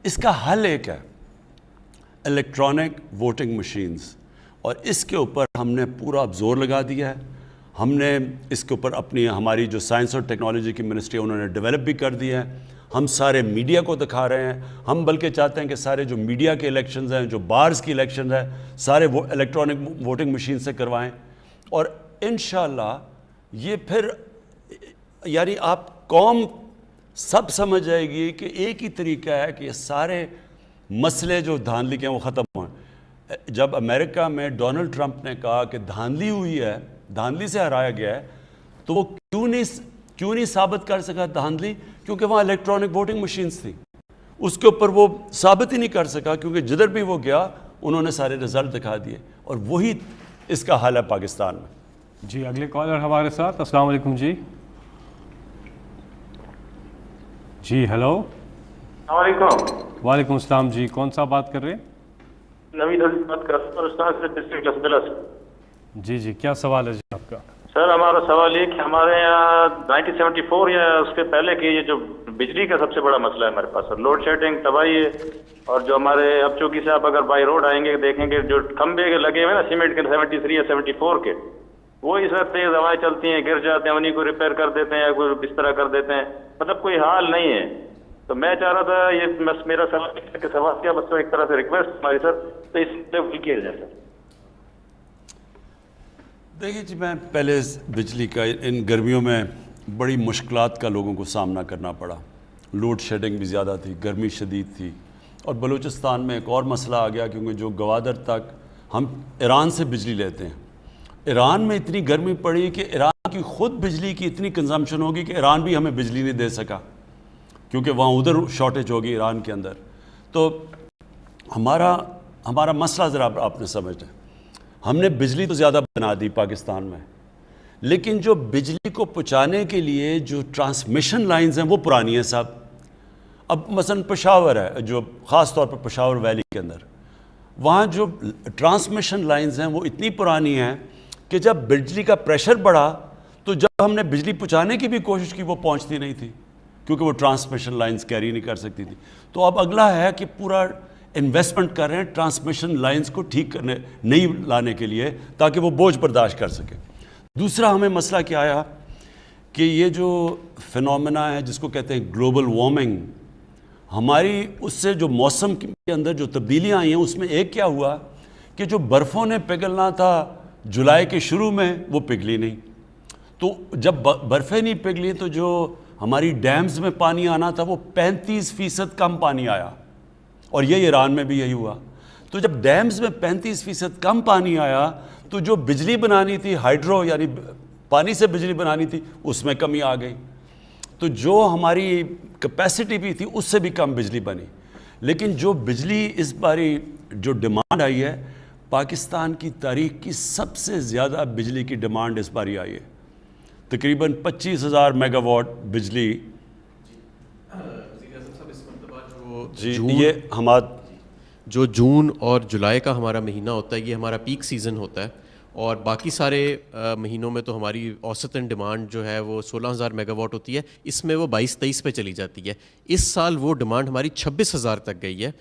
اس کا حل ایک ہے، الیکٹرانک ووٹنگ مشینز. اور اس کے اوپر ہم نے پورا زور لگا دیا ہے. ہم نے اس کے اوپر ہماری جو سائنس اور ٹیکنالوجی کی منسٹری انہوں نے ڈیولپ بھی کر دی ہے. ہم سارے میڈیا کو دکھا رہے ہیں. ہم بلکہ چاہتے ہیں کہ سارے جو میڈیا کے الیکشنز ہیں، جو بارز کی الیکشنز ہیں، سارے وہ الیکٹرانک ووٹنگ مشین سے کروائیں. اور انشاءاللہ یہ پھر یعنی آپ قوم سب سمجھ جائے گی کہ ایک ہی طریقہ ہے کہ یہ سارے مسئلے جو دھاندلی کے ہیں وہ ختم ہوئیں. جب امریکہ میں ڈونلڈ ٹرمپ نے کہا کہ دھاندلی ہوئی ہے، دھاندلی سے ہرایا گیا ہے، تو وہ کیوں نہیں ثابت کر سکا دھاندلی؟ کیونکہ وہاں الیکٹرانک ووٹنگ مشینز تھی. اس کے اوپر وہ ثابت ہی نہیں کر سکا کیونکہ جدھر بھی وہ گیا انہوں نے سارے رزلٹ دکھا دیے. اور وہی اس کا حال ہے پاکستان میں. جی اگلے کالر ہمارے ساتھ. السلام علیکم. جی ہیلو. السلام علیکم. وعلیکم السلام. جی کون صاحب بات کر رہے ہیں؟ نوید عزیز بات کر رہا ہوں ڈسٹرکٹ لسبلا سے. جی کیا سوال ہے جی آپ کا؟ سر ہمارا سوال یہ کہ ہمارے یہاں 1974 یا اس کے پہلے کی یہ جو بجلی کا سب سے بڑا مسئلہ ہے ہمارے پاس سر، لوڈ شیڈنگ تباہی ہے. اور جو ہمارے اب چونکہ سے آپ اگر بائی روڈ آئیں گے دیکھیں گے جو کھمبے لگے ہوئے نا سیمنٹ کے 73 یا 74 کے، وہ اس وقت تیز ہوائیں چلتی ہیں گر جاتے ہیں، انہیں کو ریپیئر کر دیتے ہیں یا کوئی اس طرح کر دیتے ہیں، مطلب کوئی حال نہیں ہے. تو میں چاہ رہا تھا یہ میرا سوال کہ سوال کیا بس ایک طرح سے ریکویسٹ ہماری سر تو اس سے کیا جائے سر. دیکھیے جی میں پہلے بجلی کا ان گرمیوں میں بڑی مشکلات کا لوگوں کو سامنا کرنا پڑا. لوڈ شیڈنگ بھی زیادہ تھی, گرمی شدید تھی, اور بلوچستان میں ایک اور مسئلہ آ گیا کیونکہ جو گوادر تک ہم ایران سے بجلی لیتے ہیں, ایران میں اتنی گرمی پڑی کہ ایران کی خود بجلی کی اتنی کنزمپشن ہوگی کہ ایران بھی ہمیں بجلی نہیں دے سکا کیونکہ وہاں ادھر شارٹیج ہوگی ایران کے اندر. تو ہمارا مسئلہ ذرا آپ نے سمجھنا, ہم نے بجلی تو زیادہ بنا دی پاکستان میں, لیکن جو بجلی کو پہنچانے کے لیے جو ٹرانسمیشن لائنز ہیں وہ پرانی ہیں صاحب. اب مثلا پشاور ہے, جو خاص طور پر پشاور ویلی کے اندر, وہاں جو ٹرانسمیشن لائنز ہیں وہ اتنی پرانی ہیں کہ جب بجلی کا پریشر بڑھا تو جب ہم نے بجلی پہنچانے کی بھی کوشش کی وہ پہنچتی نہیں تھی کیونکہ وہ ٹرانسمیشن لائنز کیری نہیں کر سکتی تھی. تو اب اگلا ہے کہ پورا انویسٹمنٹ کر رہے ہیں ٹرانسمیشن لائنز کو ٹھیک کرنے نہیں لانے کے لیے تاکہ وہ بوجھ برداشت کر سکے. دوسرا ہمیں مسئلہ کیا آیا کہ یہ جو فنومینا ہے جس کو کہتے ہیں گلوبل وارمنگ, ہماری اس سے جو موسم کے اندر جو تبدیلیاں آئی ہیں اس میں ایک کیا ہوا کہ جو برفوں نے پگھلنا تھا جولائی کے شروع میں وہ پگھلی نہیں. تو جب برفیں نہیں پگھلی تو جو ہماری ڈیمز میں پانی آنا تھا وہ 35% کم پانی آیا, اور یہ ایران میں بھی یہی ہوا. تو جب ڈیمز میں 35% کم پانی آیا تو جو بجلی بنانی تھی ہائیڈرو یعنی پانی سے بجلی بنانی تھی اس میں کمی آ گئی. تو جو ہماری کیپیسٹی بھی تھی اس سے بھی کم بجلی بنی. لیکن جو بجلی اس باری جو ڈیمانڈ آئی ہے, پاکستان کی تاریخ کی سب سے زیادہ بجلی کی ڈیمانڈ اس باری آئی ہے, تقریباً 25,000 میگا واٹ بجلی. جی یہ ہمارا جو جون اور جولائی کا ہمارا مہینہ ہوتا ہے یہ ہمارا پیک سیزن ہوتا ہے, اور باقی سارے مہینوں میں تو ہماری اوسطاً ڈیمانڈ جو ہے وہ 16,000 میگا واٹ ہوتی ہے, اس میں وہ 22-23 پہ چلی جاتی ہے. اس سال وہ ڈیمانڈ ہماری 26,000 تک گئی ہے,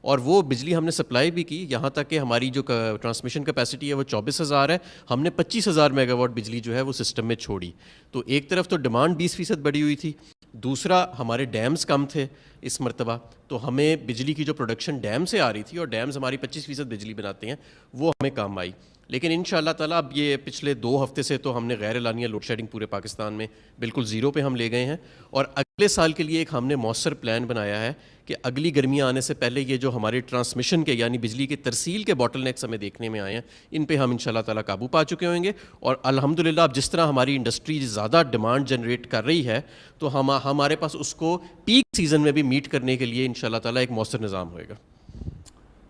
اور وہ بجلی ہم نے سپلائی بھی کی, یہاں تک کہ ہماری جو ٹرانسمیشن کیپیسٹی ہے وہ 24,000 ہے, ہم نے 25,000 میگا واٹ بجلی جو ہے وہ سسٹم میں چھوڑی. تو ایک طرف تو ڈیمانڈ 20% بڑھی ہوئی تھی, دوسرا ہمارے ڈیمز کم تھے اس مرتبہ, تو ہمیں بجلی کی جو پروڈکشن ڈیم سے آ رہی تھی, اور ڈیمز ہماری 25% بجلی بناتے ہیں, وہ ہمیں کام آئی. لیکن ان شاء اللہ تعالیٰ اب یہ پچھلے 2 ہفتے سے تو ہم نے غیر اعلانیہ لوڈ شیڈنگ پورے پاکستان میں بالکل زیرو پہ ہم لے گئے ہیں, اور اگلے سال کے لیے ایک ہم نے مؤثر پلان بنایا ہے کہ اگلی گرمیاں آنے سے پہلے یہ جو ہمارے ٹرانسمیشن کے یعنی بجلی کے ترسیل کے باٹل نیکس ہمیں دیکھنے میں آئے ہیں, ان پہ ہم ان شاء اللہ تعالیٰ قابو پا چکے ہوئیں گے. اور الحمدللہ اب جس طرح ہماری انڈسٹری زیادہ ڈیمانڈ جنریٹ کر رہی ہے تو ہمارے پاس اس کو پیک سیزن میں بھی میٹ کرنے کے لیے ان شاء اللہ تعالیٰ ایک مؤثر نظام ہوئے گا.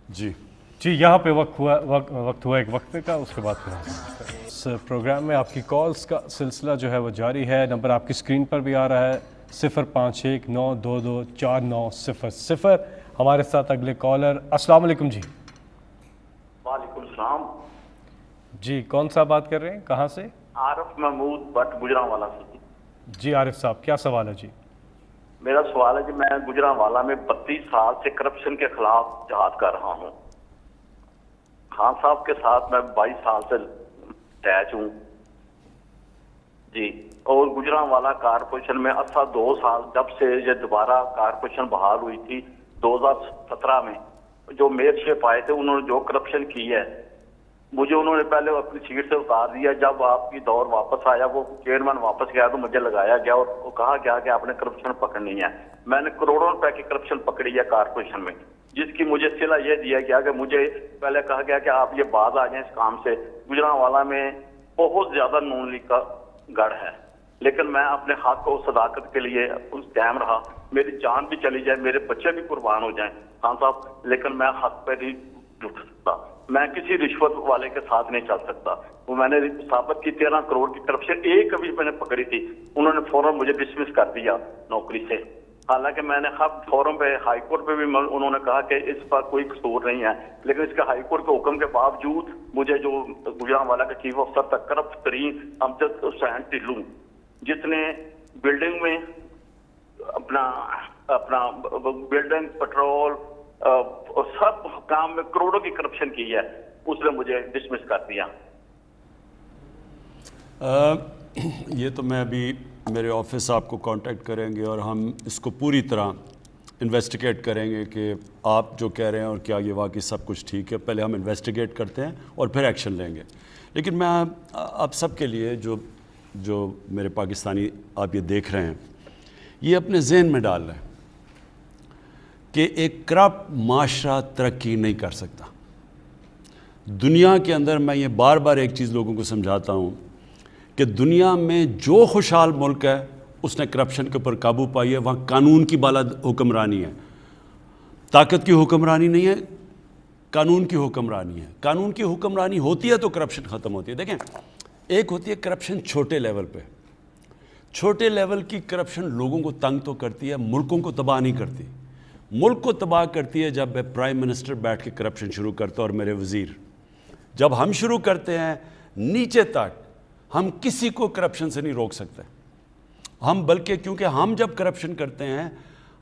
جی یہاں پہ وقت ہوا ایک وقفے کا, اس کے بعد پھر اس پروگرام میں آپ کی کالز کا سلسلہ جو ہے وہ جاری ہے. نمبر آپ کی اسکرین پر بھی آ رہا ہے 0519224900. ہمارے ساتھ اگلے کالر. السلام علیکم جی. وعلیکم السلام جی, کون سا بات کر رہے ہیں, کہاں سے؟ عارف محمود بٹ گجرانوالا سے. جی عارف صاحب, کیا سوال ہے جی؟ میرا سوال ہے کہ میں گجرانوالا میں 32 سال سے کرپشن کے خلاف جہاد کر رہا ہوں. خان صاحب کے ساتھ میں 22 سال سے اٹیچ ہوں جی. اور گجرانوالا کارپوریشن میں 2 سال جب سے یہ دوبارہ کارپوریشن بحال ہوئی تھی 2017 میں, جو میئر شپ آئے تھے انہوں نے جو کرپشن کی ہے, مجھے انہوں نے پہلے اپنی سیٹ سے اتار دیا. جب آپ کی دور واپس آیا, وہ چیئرمین واپس گیا تو مجھے لگایا گیا اور وہ کہا گیا کہ آپ نے کرپشن پکڑنی ہے. میں نے کروڑوں روپے کی کرپشن پکڑی ہے کارپوریشن میں, جس کی مجھے صلہ یہ دیا گیا کہ مجھے پہلے کہا گیا کہ آپ یہ باز آ جائیں اس کام سے. گجرانوالا میں بہت زیادہ نون لیگ کا گڑھ ہے, لیکن میں اپنے حق کو صداقت کے لیے قائم رہا. میری جان بھی چلی جائے, میرے بچے بھی قربان ہو جائیں خان صاحب, لیکن میں حق پہ نہیں جھک سکتا. میں کسی رشوت والے کے ساتھ نہیں چل سکتا. وہ میں نے ثابت کی 13 کروڑ کی کرپشن ایک کبھی میں نے پکڑی تھی, انہوں نے فوراً مجھے ڈسمس کر دیا نوکری سے. حالانکہ میں نے فورم پہ ہائی کورٹ پہ بھی انہوں نے کہا کہ اس پر کوئی قصور نہیں ہے, لیکن اس کے ہائی کورٹ کے حکم کے باوجود مجھے جو گجرانوالا کے چیف افسر تک کرپٹ ترین امجد حسین ٹلو, جتنے بلڈنگ میں اپنا بلڈنگ پٹرول اور سب کام میں کروڑوں کی کرپشن کی ہے, اس نے مجھے ڈسمس کر دیا. یہ تو میں ابھی میرے آفس آپ کو کانٹیکٹ کریں گے اور ہم اس کو پوری طرح انویسٹیگیٹ کریں گے کہ آپ جو کہہ رہے ہیں اور کیا یہ واقعی سب کچھ ٹھیک ہے. پہلے ہم انویسٹیگیٹ کرتے ہیں اور پھر ایکشن لیں گے. لیکن میں آپ سب کے لیے جو میرے پاکستانی آپ یہ دیکھ رہے ہیں, یہ اپنے ذہن میں ڈال رہے ہیں کہ ایک کرپٹ معاشرہ ترقی نہیں کر سکتا. دنیا کے اندر میں یہ بار بار ایک چیز لوگوں کو سمجھاتا ہوں کہ دنیا میں جو خوشحال ملک ہے اس نے کرپشن کے اوپر قابو پائی ہے. وہاں قانون کی بالا حکمرانی ہے, طاقت کی حکمرانی نہیں ہے, قانون کی حکمرانی ہے. قانون کی حکمرانی ہوتی ہے تو کرپشن ختم ہوتی ہے. دیکھیں, ایک ہوتی ہے کرپشن چھوٹے لیول پہ. چھوٹے لیول کی کرپشن لوگوں کو تنگ تو کرتی ہے, ملکوں کو تباہ نہیں کرتی. ملک کو تباہ کرتی ہے جب پرائم منسٹر بیٹھ کے کرپشن شروع کرتا ہے اور میرے وزیر. جب ہم شروع کرتے ہیں نیچے تک, ہم کسی کو کرپشن سے نہیں روک سکتے. ہم بلکہ کیونکہ ہم جب کرپشن کرتے ہیں,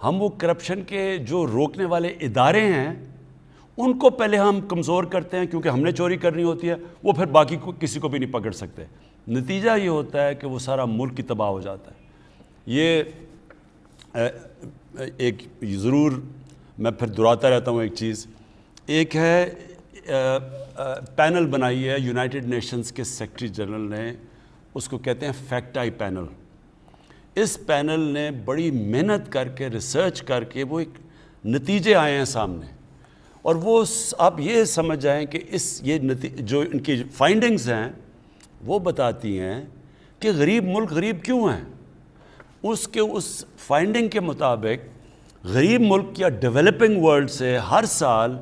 ہم وہ کرپشن کے جو روکنے والے ادارے ہیں ان کو پہلے ہم کمزور کرتے ہیں, کیونکہ ہم نے چوری کرنی ہوتی ہے, وہ پھر باقی کو کسی کو بھی نہیں پکڑ سکتے. نتیجہ یہ ہوتا ہے کہ وہ سارا ملک کی تباہ ہو جاتا ہے. یہ ایک ضرور میں پھر دہراتا رہتا ہوں ایک چیز. ایک ہے پینل بنائی ہے یونائٹڈ نیشنز کے سیکرٹری جنرل نے, اس کو کہتے ہیں فیکٹ آئی پینل. اس پینل نے بڑی محنت کر کے ریسرچ کر کے وہ ایک نتیجے آئے ہیں سامنے, اور وہ آپ یہ سمجھ جائیں کہ جو ان کی فائنڈنگز ہیں وہ بتاتی ہیں کہ غریب ملک غریب کیوں ہیں. اس فائنڈنگ کے مطابق غریب ملک یا ڈیولپنگ ورلڈ سے ہر سال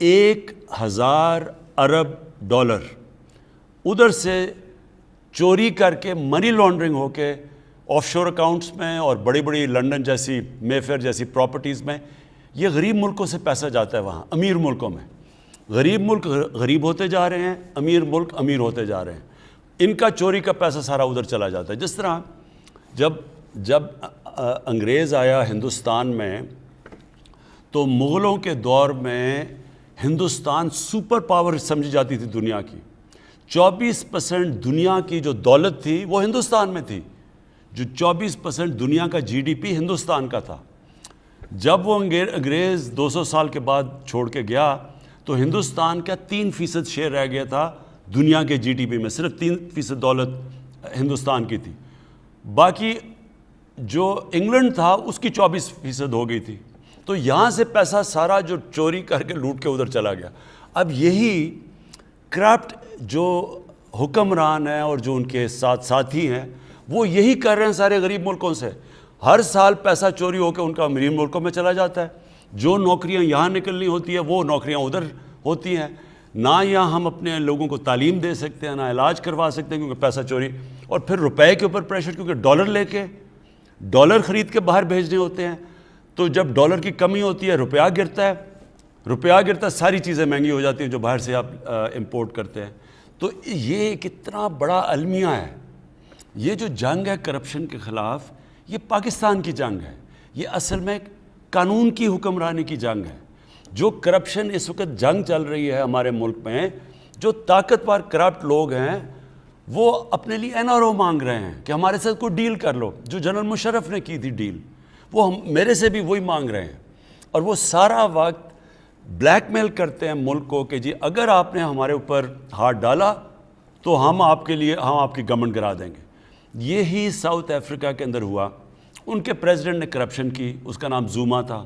1000 ارب ڈالر ادھر سے چوری کر کے منی لانڈرنگ ہو کے آف شور اکاؤنٹس میں اور بڑی بڑی لنڈن جیسی مے فیئر جیسی پراپرٹیز میں یہ غریب ملکوں سے پیسہ جاتا ہے وہاں امیر ملکوں میں. غریب ملک غریب ہوتے جا رہے ہیں, امیر ملک امیر ہوتے جا رہے ہیں. ان کا چوری کا پیسہ سارا ادھر چلا جاتا ہے. جس طرح جب انگریز آیا ہندوستان میں تو مغلوں کے دور میں ہندوستان سپر پاور سمجھی جاتی تھی دنیا کی. 24% دنیا کی جو دولت تھی وہ ہندوستان میں تھی. جو 24% دنیا کا جی ڈی پی ہندوستان کا تھا. جب وہ انگریز 200 سال کے بعد چھوڑ کے گیا تو ہندوستان کا 3% شیئر رہ گیا تھا دنیا کے جی ڈی پی میں. صرف 3% دولت ہندوستان کی تھی. باقی جو انگلینڈ تھا اس کی 24% ہو گئی تھی. تو یہاں سے پیسہ سارا جو چوری کر کے لوٹ کے ادھر چلا گیا. اب یہی کرپٹ جو حکمران ہیں اور جو ان کے ساتھ ساتھی ہیں وہ یہی کر رہے ہیں سارے غریب ملکوں سے. ہر سال پیسہ چوری ہو کے ان کا امیر ملکوں میں چلا جاتا ہے. جو نوکریاں یہاں نکلنی ہوتی ہیں وہ نوکریاں ادھر ہوتی ہیں. نہ یہاں ہم اپنے لوگوں کو تعلیم دے سکتے ہیں, نہ علاج کروا سکتے ہیں کیونکہ پیسہ چوری. اور پھر روپے کے اوپر پریشر, کیونکہ ڈالر لے کے ڈالر خرید کے باہر بھیجنے ہوتے ہیں. تو جب ڈالر کی کمی ہوتی ہے روپیہ گرتا ہے, ساری چیزیں مہنگی ہو جاتی ہیں جو باہر سے آپ امپورٹ کرتے ہیں. تو یہ کتنا بڑا المیہ ہے. یہ جو جنگ ہے کرپشن کے خلاف, یہ پاکستان کی جنگ ہے. یہ اصل میں قانون کی حکمرانی کی جنگ ہے. جو کرپشن اس وقت جنگ چل رہی ہے ہمارے ملک میں, جو طاقتور کرپٹ لوگ ہیں وہ اپنے لیے این آر او مانگ رہے ہیں کہ ہمارے ساتھ کوئی ڈیل کر لو. جو جنرل مشرف نے کی تھی ڈیل, وہ میرے سے بھی وہی مانگ رہے ہیں. اور وہ سارا وقت بلیک میل کرتے ہیں ملک کو کہ جی اگر آپ نے ہمارے اوپر ہاتھ ڈالا تو ہم آپ کی گورنمنٹ گرا دیں گے. یہی ساؤتھ افریقہ کے اندر ہوا. ان کے پریزیڈنٹ نے کرپشن کی, اس کا نام زوما تھا.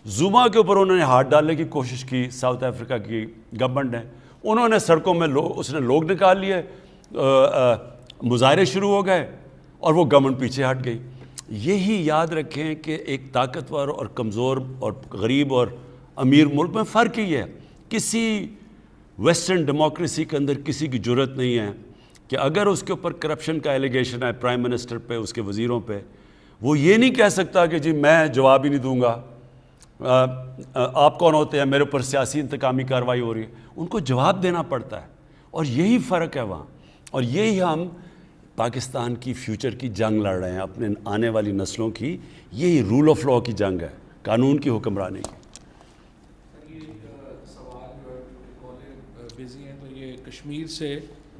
زوما کے اوپر انہوں نے ہاتھ ڈالنے کی کوشش کی ساؤتھ افریقہ کی گورنمنٹ نے. انہوں نے سڑکوں میں اس نے لوگ نکال لیے, مظاہرے شروع ہو گئے اور وہ گورنمنٹ پیچھے ہٹ گئی. یہی یاد رکھیں کہ ایک طاقتور اور کمزور اور غریب اور امیر ملک میں فرق ہی ہے. کسی ویسٹرن ڈیموکریسی کے اندر کسی کی جرت نہیں ہے کہ اگر اس کے اوپر کرپشن کا ایلیگیشن ہے پرائم منسٹر پہ, اس کے وزیروں پہ, وہ یہ نہیں کہہ سکتا کہ جی میں جواب ہی نہیں دوں گا, آپ کون ہوتے ہیں, میرے اوپر سیاسی انتقامی کارروائی ہو رہی ہے. ان کو جواب دینا پڑتا ہے. اور یہی فرق ہے وہاں. اور یہی ہم پاکستان کی فیوچر کی جنگ لڑ رہے ہیں, اپنے آنے والی نسلوں کی. یہی رول آف لاء کی جنگ ہے, قانون کی حکمرانی کی. یہ سوال جو ہے بزی ہیں تو یہ کشمیر سے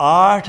8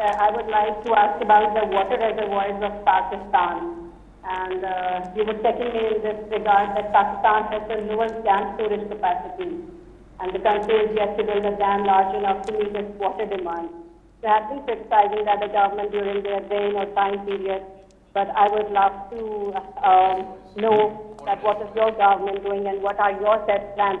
I would like to ask about the water reservoirs of Pakistan, and you were checking me in this regard that Pakistan has the lowest dam storage capacity, and the country is yet to build a dam large enough to meet its water demand. They have been criticizing that the government during their reign or time period, but I would love to know that what is your government doing and what are your set plans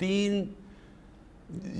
3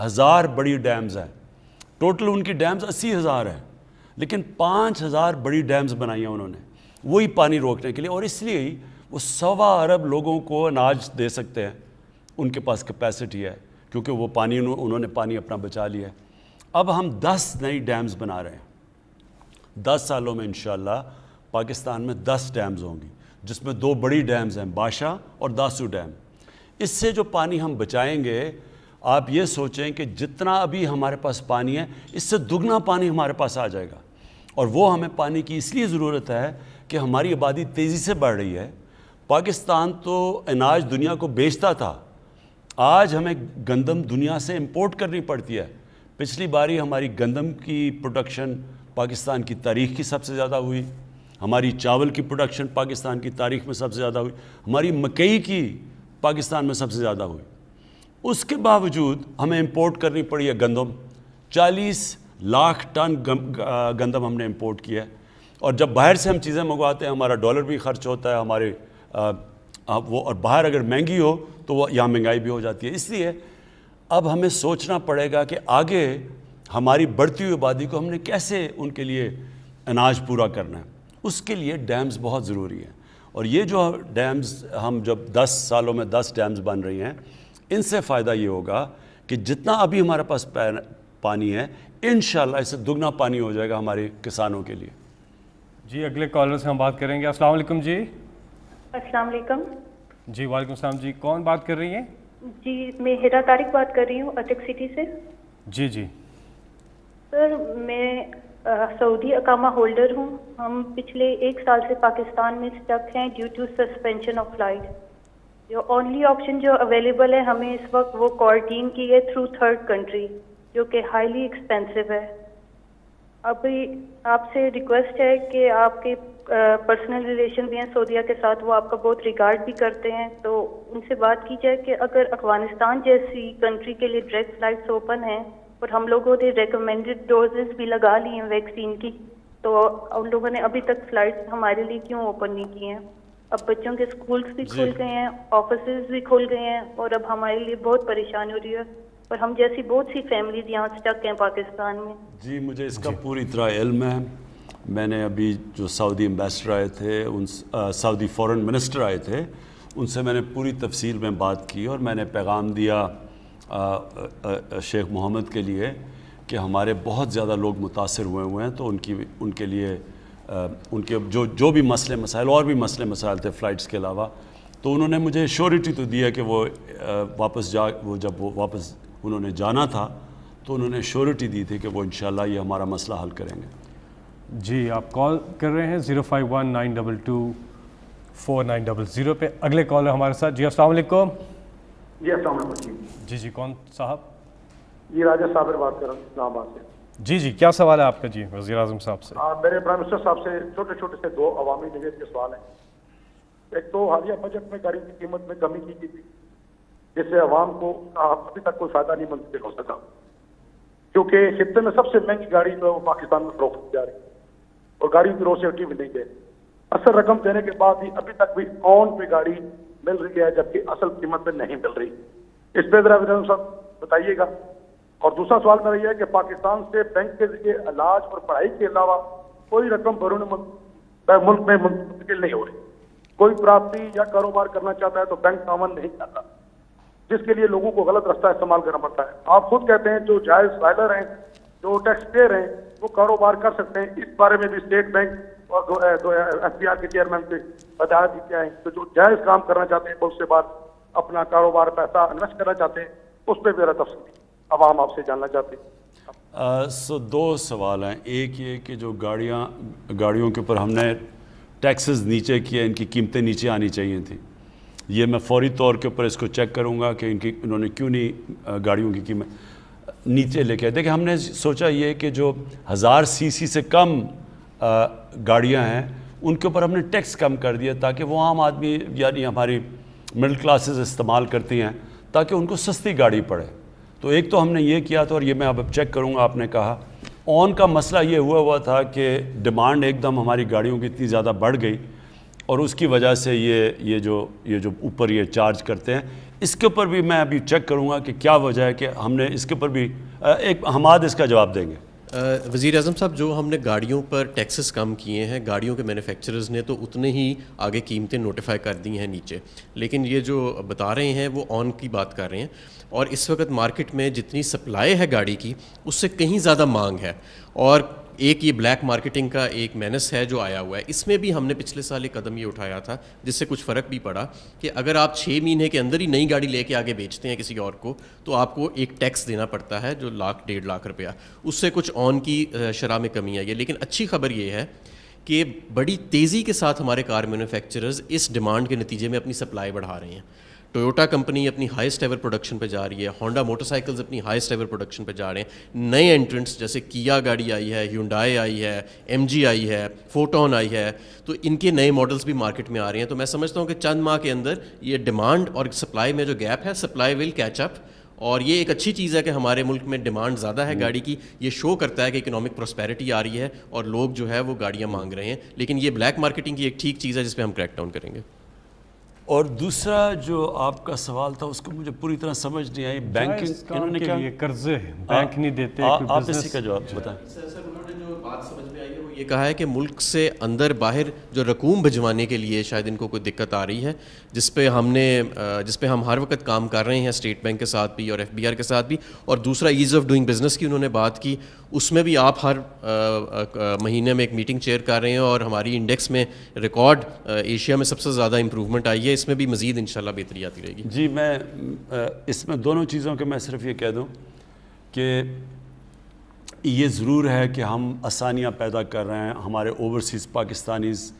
1000 بڑی dams ہیں. Total in کی dams 80,000 ہیں, لیکن 5,000 بڑی dams بنائی ہیں انہوں نے وہی پانی روکنے کے لیے, اور اس لیے ہی وہ 1.25 ارب لوگوں کو اناج دے سکتے ہیں. ان کے پاس کیپیسٹی ہے کیونکہ وہ پانی انہوں نے پانی اپنا بچا لیا ہے. اب ہم 10 نئی ڈیمز بنا رہے ہیں. 10 سالوں میں انشاءاللہ پاکستان میں 10 ڈیمز ہوں گی, جس میں 2 بڑی ڈیمز ہیں, باشا اور داسو ڈیم. اس سے جو پانی ہم بچائیں گے, آپ یہ سوچیں کہ جتنا ابھی ہمارے پاس پانی ہے اس سے دگنا پانی ہمارے پاس آ جائے گا. اور وہ ہمیں پانی کی اس لیے ضرورت ہے کہ ہماری آبادی تیزی سے بڑھ رہی ہے. پاکستان تو اناج دنیا کو بیچتا تھا, آج ہمیں گندم دنیا سے امپورٹ کرنی پڑتی ہے. پچھلی باری ہماری گندم کی پروڈکشن پاکستان کی تاریخ کی سب سے زیادہ ہوئی, ہماری چاول کی پروڈکشن پاکستان کی تاریخ میں سب سے زیادہ ہوئی, ہماری مکئی کی پاکستان میں سب سے زیادہ ہوئی. اس کے باوجود ہمیں امپورٹ کرنی پڑی ہے گندم. 40 لاکھ ٹن گندم ہم نے امپورٹ کیا ہے. اور جب باہر سے ہم چیزیں منگواتے ہیں ہمارا ڈالر بھی خرچ ہوتا ہے ہمارے وہ, اور باہر اگر مہنگی ہو تو وہ یہاں مہنگائی بھی ہو جاتی ہے. اس لیے اب ہمیں سوچنا پڑے گا کہ آگے ہماری بڑھتی ہوئی آبادی کو ہم نے کیسے ان کے لیے اناج پورا کرنا ہے. اس کے لیے ڈیمز بہت ضروری ہیں. اور یہ جو ڈیمز ہم جب 10 سالوں میں 10 ڈیمز بن رہی ہیں, ان سے فائدہ یہ ہوگا کہ جتنا ابھی ہمارے پاس پانی ہے انشاءاللہ اس سے دگنا پانی ہو جائے گا ہمارے کسانوں کے لیے. جی اگلے کالر سے ہم بات کریں گے. السلام علیکم. جی السلام علیکم. جی وعلیکم السلام. جی کون بات کر رہی ہیں؟ جی میں ہیرا طارق بات کر رہی ہوں اٹک سٹی سے. جی جی سر میں سعودی اقامہ ہولڈر ہوں. ہم پچھلے 1 سال سے پاکستان میں اسٹک ہیں due to suspension of flight. جو اونلی آپشن جو اویلیبل ہے ہمیں اس وقت وہ کوارنٹین کی ہے تھرو 3rd کنٹری, جو کہ ہائیلی ایکسپینسو ہے. ابھی آپ سے ریکویسٹ ہے کہ آپ کے پرسنل ریلیشن بھی ہیں سعودیہ کے ساتھ, وہ آپ کا بہت ریگارڈ بھی کرتے ہیں, تو ان سے بات کی جائے کہ اگر افغانستان جیسی کنٹری کے لیے ڈائریکٹ فلائٹس اوپن ہیں اور ہم لوگوں نے ریکمینڈڈ ڈوزز بھی لگا لی ہیں ویکسین کی, تو ان لوگوں نے ابھی تک فلائٹس ہمارے لیے کیوں اوپن نہیں کی ہیں؟ اب بچوں کے اسکولس بھی کھل گئے ہیں, آفیسز بھی کھل گئے ہیں, اور اب ہمارے لیے بہت پریشانی ہو رہی ہے, اور ہم جیسی بہت سی فیملیز یہاں اسٹک ہیں پاکستان میں. جی مجھے اس کا پوری طرح علم ہے. میں نے ابھی جو سعودی ایمبیسڈر آئے تھے, سعودی فورن منسٹر آئے تھے, ان سے میں نے پوری تفصیل میں بات کی, اور میں نے پیغام دیا شیخ محمد کے لیے کہ ہمارے بہت زیادہ لوگ متاثر ہوئے ہیں, تو ان کے لیے ان کے جو بھی مسئلے مسائل اور بھی مسئلے مسائل تھے فلائٹس کے علاوہ, تو انہوں نے مجھے شیورٹی تو دیا کہ وہ جب وہ واپس انہوں نے جانا تھا تو انہوں نے شیورٹی دی تھی کہ وہ انشاءاللہ یہ ہمارا مسئلہ حل کریں گے. جی آپ کال کر رہے ہیں 051-922-4900 پہ. اگلے کالر ہمارے ساتھ. جی السلام علیکم. جی السلام علیکم. جی جی کون صاحب؟ جی راجہ صابر بات کر رہا ہوں اسلام آباد سے. جی جی کیا سوال ہے آپ کا؟ جی وزیر اعظم صاحب سے. میرے پرائم منسٹر صاحب سے چھوٹے چھوٹے سے 2 عوامی نوید کے سوال ہیں. ایک تو حالیہ بجٹ میں گاڑی کی قیمت میں کمی کی گئی تھی, جس سے عوام کو ابھی تک کوئی فائدہ نہیں منتقل ہو سکا, کیونکہ خطے میں سب سے مہنگی گاڑی جو ہے وہ پاکستان میں فروخت کی جا رہی ہے, اور گاڑیوں کی روسیٹی بھی نہیں دے. اصل رقم دینے کے بعد بھی ابھی تک بھی آن پہ گاڑی مل رہی ہے, جبکہ اصل قیمت پہ نہیں مل رہی. اس پہ ذرا وزیر اعظم صاحب بتائیے گا. اور دوسرا سوال میرا یہ ہے کہ پاکستان سے بینک کے ذریعے علاج اور پڑھائی کے علاوہ کوئی رقم بیرون ملک میں منتقل نہیں ہو رہی. کوئی پراپرٹی یا کاروبار کرنا چاہتا ہے تو بینک تعاون نہیں کرتا, جس کے لیے لوگوں کو غلط راستہ استعمال کرنا پڑتا ہے. آپ خود کہتے ہیں جو جائز فائلر ہیں, جو ٹیکس پیئر ہیں, وہ کاروبار کر سکتے ہیں. اس بارے میں بھی اسٹیٹ بینک اور ایف بی آر کے چیئرمین سے ہدایت دی کیا ہے, تو جو جائز کام کرنا چاہتے ہیں ملک سے باہر اپنا کاروبار پیسہ انویسٹ کرنا چاہتے ہیں, اس پہ میرا تفصیل عوام آپ سے جاننا چاہتے ہیں. 2 سوال ہیں. ایک یہ کہ جو گاڑیوں کے اوپر ہم نے ٹیکسز نیچے کیے, ان کی قیمتیں نیچے آنی چاہیے تھیں. یہ میں فوری طور کے اوپر اس کو چیک کروں گا کہ انہوں نے کیوں نہیں گاڑیوں کی قیمت نیچے لے کے آئے. دیکھیں ہم نے سوچا یہ کہ جو 1000 cc سے کم گاڑیاں ہیں ان کے اوپر ہم نے ٹیکس کم کر دیا, تاکہ وہ عام آدمی یعنی ہماری مڈل کلاسز استعمال کرتی ہیں, تاکہ ان کو سستی گاڑی پڑے. تو ایک تو ہم نے یہ کیا تھا, اور یہ میں اب چیک کروں گا. آپ نے کہا آن کا مسئلہ یہ ہوا تھا کہ ڈیمانڈ ایک دم ہماری گاڑیوں کی اتنی زیادہ بڑھ گئی, اور اس کی وجہ سے یہ جو اوپر یہ چارج کرتے ہیں. اس کے اوپر بھی میں ابھی چیک کروں گا کہ کیا وجہ ہے کہ ہم نے اس کے اوپر بھی ایک حماد اس کا جواب دیں گے. وزیر اعظم صاحب، جو ہم نے گاڑیوں پر ٹیکسز کم کیے ہیں، گاڑیوں کے مینوفیکچررز نے تو اتنے ہی آگے قیمتیں نوٹیفائی کر دی ہیں نیچے، لیکن یہ جو بتا رہے ہیں وہ آن کی بات کر رہے ہیں، اور اس وقت مارکیٹ میں جتنی سپلائی ہے گاڑی کی اس سے کہیں زیادہ مانگ ہے. اور ایک یہ بلیک مارکیٹنگ کا ایک مینس ہے جو آیا ہوا ہے. اس میں بھی ہم نے پچھلے سال ایک قدم یہ اٹھایا تھا جس سے کچھ فرق بھی پڑا کہ اگر آپ 6 مہینے کے اندر ہی نئی گاڑی لے کے آگے بیچتے ہیں کسی اور کو تو آپ کو ایک ٹیکس دینا پڑتا ہے جو 1,00,000 1,50,000 روپیہ، اس سے کچھ آن کی شرح میں کمی آئی ہے. لیکن اچھی خبر یہ ہے کہ بڑی تیزی کے ساتھ ہمارے کار مینوفیکچررز اس ڈیمانڈ کے نتیجے میں اپنی سپلائی بڑھا رہے ہیں. ٹویوٹا کمپنی اپنی ہائیسٹ ایور پروڈکشن پہ جا رہی ہے، ہونڈا موٹر سائیکلز اپنی ہائیسٹ ایور پروڈکشن پہ جا رہے ہیں. نئے انٹرنٹس جیسے کیا گاڑی آئی ہے، ہیونڈائی آئی ہے، ایم جی آئی ہے، فوٹون آئی ہے، تو ان کے نئے ماڈلز بھی مارکیٹ میں آ رہے ہیں. تو میں سمجھتا ہوں کہ چند ماہ کے اندر یہ ڈیمانڈ اور سپلائی میں جو گیپ ہے، سپلائی ول کیچ اپ. اور یہ ایک اچھی چیز ہے کہ ہمارے ملک میں ڈیمانڈ زیادہ ہے گاڑی کی. یہ شو کرتا ہے کہ اکنامک پراسپیرٹی آ رہی ہے اور لوگ جو ہے وہ گاڑیاں مانگ رہے ہیں. لیکن یہ بلیک مارکیٹنگ کی ایک ٹھیک چیز ہے جس پہ ہم کریک ڈاؤن کریں گے. اور دوسرا جو آپ کا سوال تھا اس کو مجھے پوری طرح سمجھ نہیں آئی. بینکنگ انہوں نے کیا قرضے بینک نہیں دیتے، آپ اسی کا جواب بتائیں. سر انہوں نے جو بات سمجھ میں آئی ہے وہ یہ کہا ہے کہ ملک سے اندر باہر جو رقوم بھجوانے کے لیے شاید ان کو کوئی دقت آ رہی ہے، جس پہ ہم ہر وقت کام کر رہے ہیں اسٹیٹ بینک کے ساتھ بھی اور ایف بی آر کے ساتھ بھی. اور دوسرا ایز آف ڈوئنگ بزنس کی انہوں نے بات کی، اس میں بھی آپ ہر مہینے میں ایک میٹنگ چیئر کر رہے ہیں اور ہماری انڈیکس میں ریکارڈ ایشیا میں سب سے زیادہ امپروومنٹ آئی ہے. اس میں بھی مزید انشاءاللہ بہتری آتی رہے گی. جی میں اس میں دونوں چیزوں کے میں صرف یہ کہہ دوں کہ یہ ضرور ہے کہ ہم آسانیاں پیدا کر رہے ہیں ہمارے اوورسیز پاکستانیز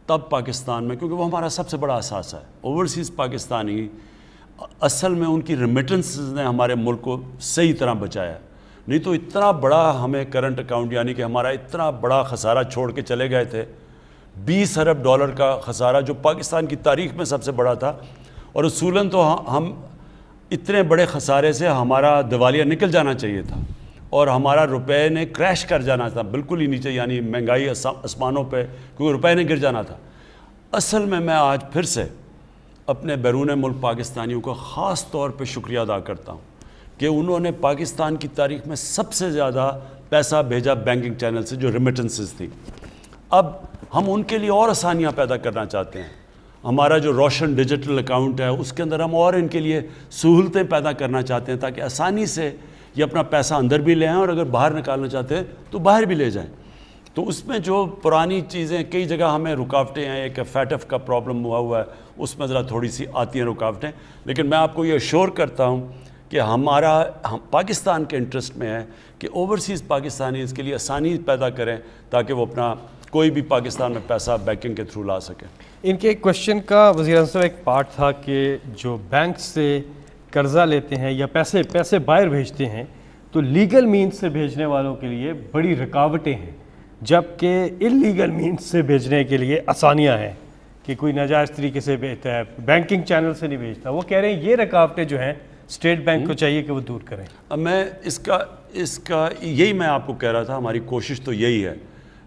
تب پاکستان میں، کیونکہ وہ ہمارا سب سے بڑا اثاثہ ہے. اوورسیز پاکستانی اصل میں ان کی ریمیٹنسز نے ہمارے ملک کو صحیح طرح بچایا ہے. نہیں تو اتنا بڑا ہمیں کرنٹ اکاؤنٹ یعنی کہ ہمارا اتنا بڑا خسارہ چھوڑ کے چلے گئے تھے، $20 ارب کا خسارہ جو پاکستان کی تاریخ میں سب سے بڑا تھا. اور اصولاً تو ہم اتنے بڑے خسارے سے ہمارا دیوالیہ نکل جانا چاہیے تھا اور ہمارا روپے نے کریش کر جانا تھا بالکل ہی نیچے، یعنی مہنگائی آسمانوں پہ، کیونکہ روپے نے گر جانا تھا. اصل میں آج پھر سے اپنے بیرون ملک پاکستانیوں کا خاص طور پہ شکریہ ادا کرتا ہوں کہ انہوں نے پاکستان کی تاریخ میں سب سے زیادہ پیسہ بھیجا بینکنگ چینل سے جو ریمیٹنسز تھی. اب ہم ان کے لیے اور آسانیاں پیدا کرنا چاہتے ہیں. ہمارا جو روشن ڈیجیٹل اکاؤنٹ ہے اس کے اندر ہم اور ان کے لیے سہولتیں پیدا کرنا چاہتے ہیں تاکہ آسانی سے یہ اپنا پیسہ اندر بھی لے آئیں اور اگر باہر نکالنا چاہتے ہیں تو باہر بھی لے جائیں. تو اس میں جو پرانی چیزیں کئی جگہ ہمیں رکاوٹیں ہیں، ایک فیٹف کا پرابلم ہوا ہے اس میں ذرا تھوڑی سی آتی ہیں رکاوٹیں، لیکن میں آپ کو یہ اشور کرتا ہوں کہ ہم پاکستان کے انٹرسٹ میں ہے کہ اوورسیز پاکستانی اس کے لیے آسانی پیدا کریں تاکہ وہ اپنا کوئی بھی پاکستان میں پیسہ بینکنگ کے تھرو لا سکے. ان کے ایک کوشچن کا وزیر اعظم صاحب ایک پارٹ تھا کہ جو بینک سے قرضہ لیتے ہیں یا پیسے باہر بھیجتے ہیں تو لیگل مینز سے بھیجنے والوں کے لیے بڑی رکاوٹیں ہیں، جبکہ انلیگل مینز سے بھیجنے کے لیے آسانیاں ہیں کہ کوئی ناجائز طریقے سے بھیجتا ہے، بینکنگ چینل سے نہیں بھیجتا. وہ کہہ رہے ہیں یہ رکاوٹیں جو ہیں اسٹیٹ بینک کو چاہیے کہ وہ دور کریں. میں اس کا یہی میں آپ کو کہہ رہا تھا، ہماری کوشش تو یہی ہے،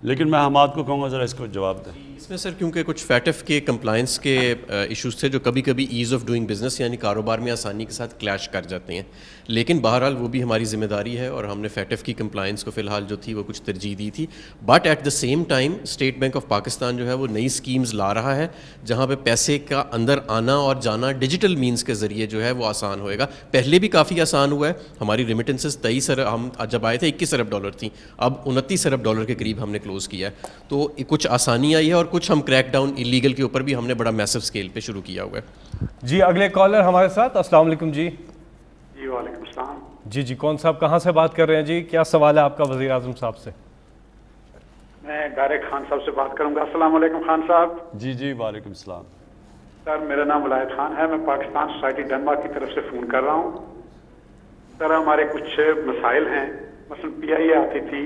لیکن میں حماد کو کہوں گا ذرا اس کو جواب دیں. اس میں سر کیونکہ کچھ فیٹف کے کمپلائنس کے ایشوز تھے جو کبھی کبھی ایز آف ڈوئنگ بزنس یعنی کاروبار میں آسانی کے ساتھ کلیش کر جاتے ہیں، لیکن بہرحال وہ بھی ہماری ذمہ داری ہے اور ہم نے فیٹف کی کمپلائنس کو فی الحال جو تھی وہ کچھ ترجیح دی تھی. But at the same time state bank of Pakistan جو ہے وہ نئی اسکیمز لا رہا ہے جہاں پہ پیسے کا اندر آنا اور جانا ڈیجیٹل مینز کے ذریعے جو ہے وہ آسان ہوئے گا. پہلے بھی کافی آسان ہوا ہے، ہماری ریمیٹنسز 23 ارب، ہم جب آئے تھے $21 ارب تھیں، اب $29 ارب کے قریب ہم نے کلوز کیا ہے. تو کچھ آسانی آئی ہے اور کچھ ہم کریک ڈاؤن انلیگل کے اوپر بھی ہم نے بڑا میسو اسکیل پہ شروع کیا ہوا ہے. جی اگلے کالر ہمارے ساتھ. السلام علیکم. جی جی وعلیکم السلام. جی کون صاحب کہاں سے بات کر رہے ہیں؟ جی کیا سوال ہے آپ کا وزیر اعظم صاحب سے؟ میں ڈائریکٹ خان صاحب سے بات کروں گا. السلام علیکم خان صاحب. جی وعلیکم السلام. سر میرا نام ولایت خان ہے، میں پاکستان سوسائٹی ڈنمارک کی طرف سے فون کر رہا ہوں. سر ہمارے کچھ مسائل ہیں، مثلا PIA آتی تھی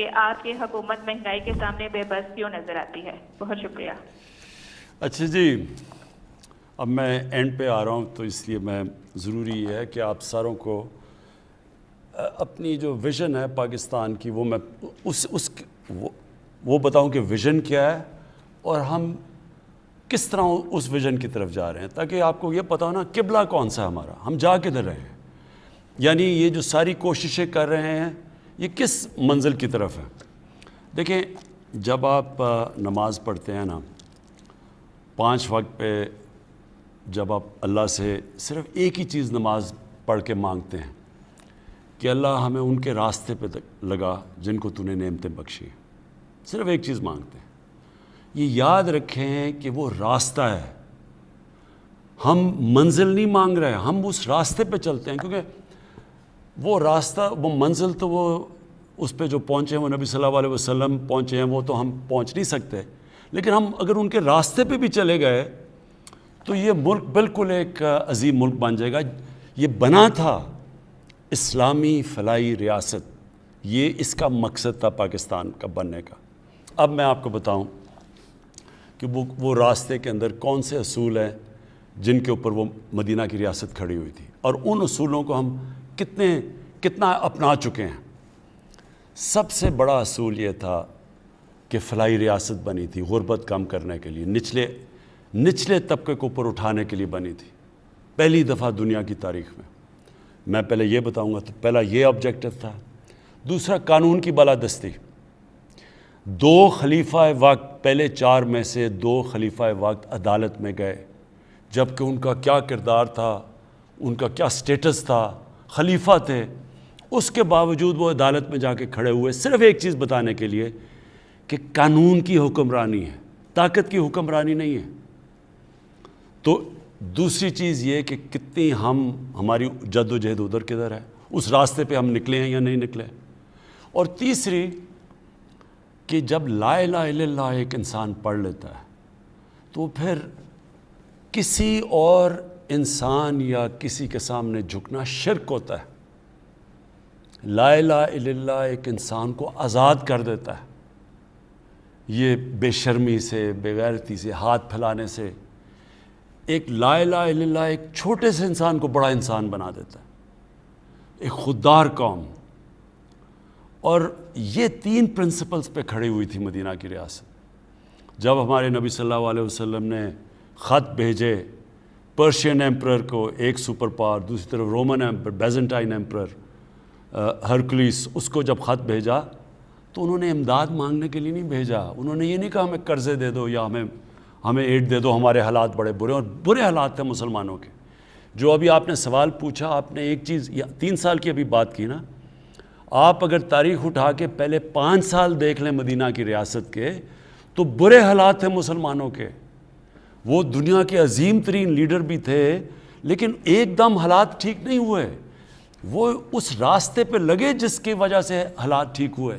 کہ آپ کی حکومت مہنگائی کے سامنے بے بس کیوں نظر آتی ہے؟ بہت شکریہ. اچھا جی، اب میں اینڈ پہ آ رہا ہوں، تو اس لیے میں ضروری ہے کہ آپ ساروں کو اپنی جو ویژن ہے پاکستان کی وہ میں وہ بتاؤں کہ ویژن کیا ہے اور ہم کس طرح اس ویژن کی طرف جا رہے ہیں، تاکہ آپ کو یہ پتہ ہو نا قبلہ کون سا ہے ہمارا، ہم جا کدھر رہے ہیں، یعنی یہ جو ساری کوششیں کر رہے ہیں یہ کس منزل کی طرف ہے. دیکھیں، جب آپ نماز پڑھتے ہیں نا 5 وقت پہ، جب آپ اللہ سے صرف ایک ہی چیز نماز پڑھ کے مانگتے ہیں کہ اللہ ہمیں ان کے راستے پہ لگا جن کو تو نے نعمتیں بخشی ہیں، صرف ایک چیز مانگتے ہیں. یہ یاد رکھیں کہ وہ راستہ ہے، ہم منزل نہیں مانگ رہے، ہم اس راستے پہ چلتے ہیں، کیونکہ وہ راستہ، وہ منزل تو وہ اس پہ جو پہنچے ہیں وہ نبی صلی اللہ علیہ وسلم پہنچے ہیں، وہ تو ہم پہنچ نہیں سکتے، لیکن ہم اگر ان کے راستے پہ بھی چلے گئے تو یہ ملک بالکل ایک عظیم ملک بن جائے گا. یہ بنا تھا اسلامی فلاحی ریاست، یہ اس کا مقصد تھا پاکستان کا بننے کا. اب میں آپ کو بتاؤں کہ وہ راستے کے اندر کون سے اصول ہیں جن کے اوپر وہ مدینہ کی ریاست کھڑی ہوئی تھی، اور ان اصولوں کو ہم کتنا اپنا چکے ہیں. سب سے بڑا اصول یہ تھا کہ فلاحی ریاست بنی تھی غربت کم کرنے کے لیے، نچلے طبقے کو اوپر اٹھانے کے لیے بنی تھی پہلی دفعہ دنیا کی تاریخ میں. میں پہلے یہ بتاؤں گا، تو پہلا یہ آبجیکٹو تھا. دوسرا، قانون کی بالادستی. 2 خلیفہ وقت، پہلے 4 میں سے 2 خلیفہ وقت عدالت میں گئے، جبکہ ان کا کیا کردار تھا، ان کا کیا سٹیٹس تھا، خلیفہ تھے، اس کے باوجود وہ عدالت میں جا کے کھڑے ہوئے صرف ایک چیز بتانے کے لیے کہ قانون کی حکمرانی ہے، طاقت کی حکمرانی نہیں ہے. تو دوسری چیز یہ کہ کتنی ہماری جد و جہد ادھر کدھر ہے، اس راستے پہ ہم نکلے ہیں یا نہیں نکلے. اور تیسری کہ جب لا الہ الا اللہ ایک انسان پڑھ لیتا ہے تو پھر کسی اور انسان یا کسی کے سامنے جھکنا شرک ہوتا ہے. لا الہ الا اللہ ایک انسان کو آزاد کر دیتا ہے، یہ بے شرمی سے، بے غیرتی سے، ہاتھ پھیلانے سے. ایک لا الہ الا اللہ ایک چھوٹے سے انسان کو بڑا انسان بنا دیتا ہے، ایک خوددار قوم. اور یہ 3 پرنسپلز پہ کھڑی ہوئی تھی مدینہ کی ریاست. جب ہمارے نبی صلی اللہ علیہ وسلم نے خط بھیجے پرشین ایمپرر کو، ایک سپر پاور، دوسری طرف رومن ایمپرر، بیزنٹائن ایمپرر ہرکلیس، اس کو جب خط بھیجا تو انہوں نے امداد مانگنے کے لیے نہیں بھیجا. انہوں نے یہ نہیں کہا ہمیں قرضے دے دو یا ہمیں ایڈ دے دو، ہمارے حالات بڑے برے، اور برے حالات تھے مسلمانوں کے. جو ابھی آپ نے سوال پوچھا، آپ نے ایک چیز 3 سال کی ابھی بات کی نا، آپ اگر تاریخ اٹھا کے پہلے 5 سال دیکھ لیں مدینہ کی ریاست کے، تو برے حالات تھے مسلمانوں کے. وہ دنیا کے عظیم ترین لیڈر بھی تھے، لیکن ایک دم حالات ٹھیک نہیں ہوئے. وہ اس راستے پہ لگے جس کی وجہ سے حالات ٹھیک ہوئے.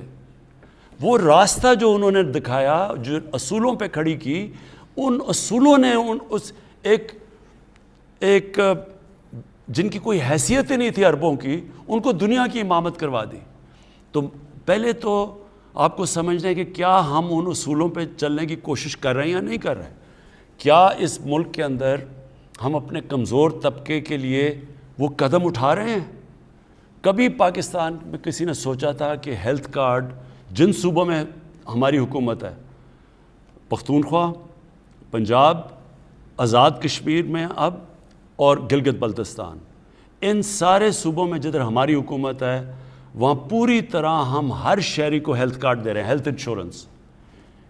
وہ راستہ جو انہوں نے دکھایا، جو اصولوں پہ کھڑی کی، ان اصولوں نے ایک جن کی کوئی حیثیت ہی نہیں تھی عربوں کی، ان کو دنیا کی امامت کروا دی. تو پہلے تو آپ کو سمجھنا ہے کہ کیا ہم ان اصولوں پہ چلنے کی کوشش کر رہے ہیں یا نہیں کر رہے. کیا اس ملک کے اندر ہم اپنے کمزور طبقے کے لیے وہ قدم اٹھا رہے ہیں؟ کبھی پاکستان میں کسی نے سوچا تھا کہ ہیلتھ کارڈ جن صوبوں میں ہماری حکومت ہے، پختونخوا، پنجاب، آزاد کشمیر میں اب، اور گلگت بلتستان، ان سارے صوبوں میں جدھر ہماری حکومت ہے وہاں پوری طرح ہم ہر شہری کو ہیلتھ کارڈ دے رہے ہیں، ہیلتھ انشورنس.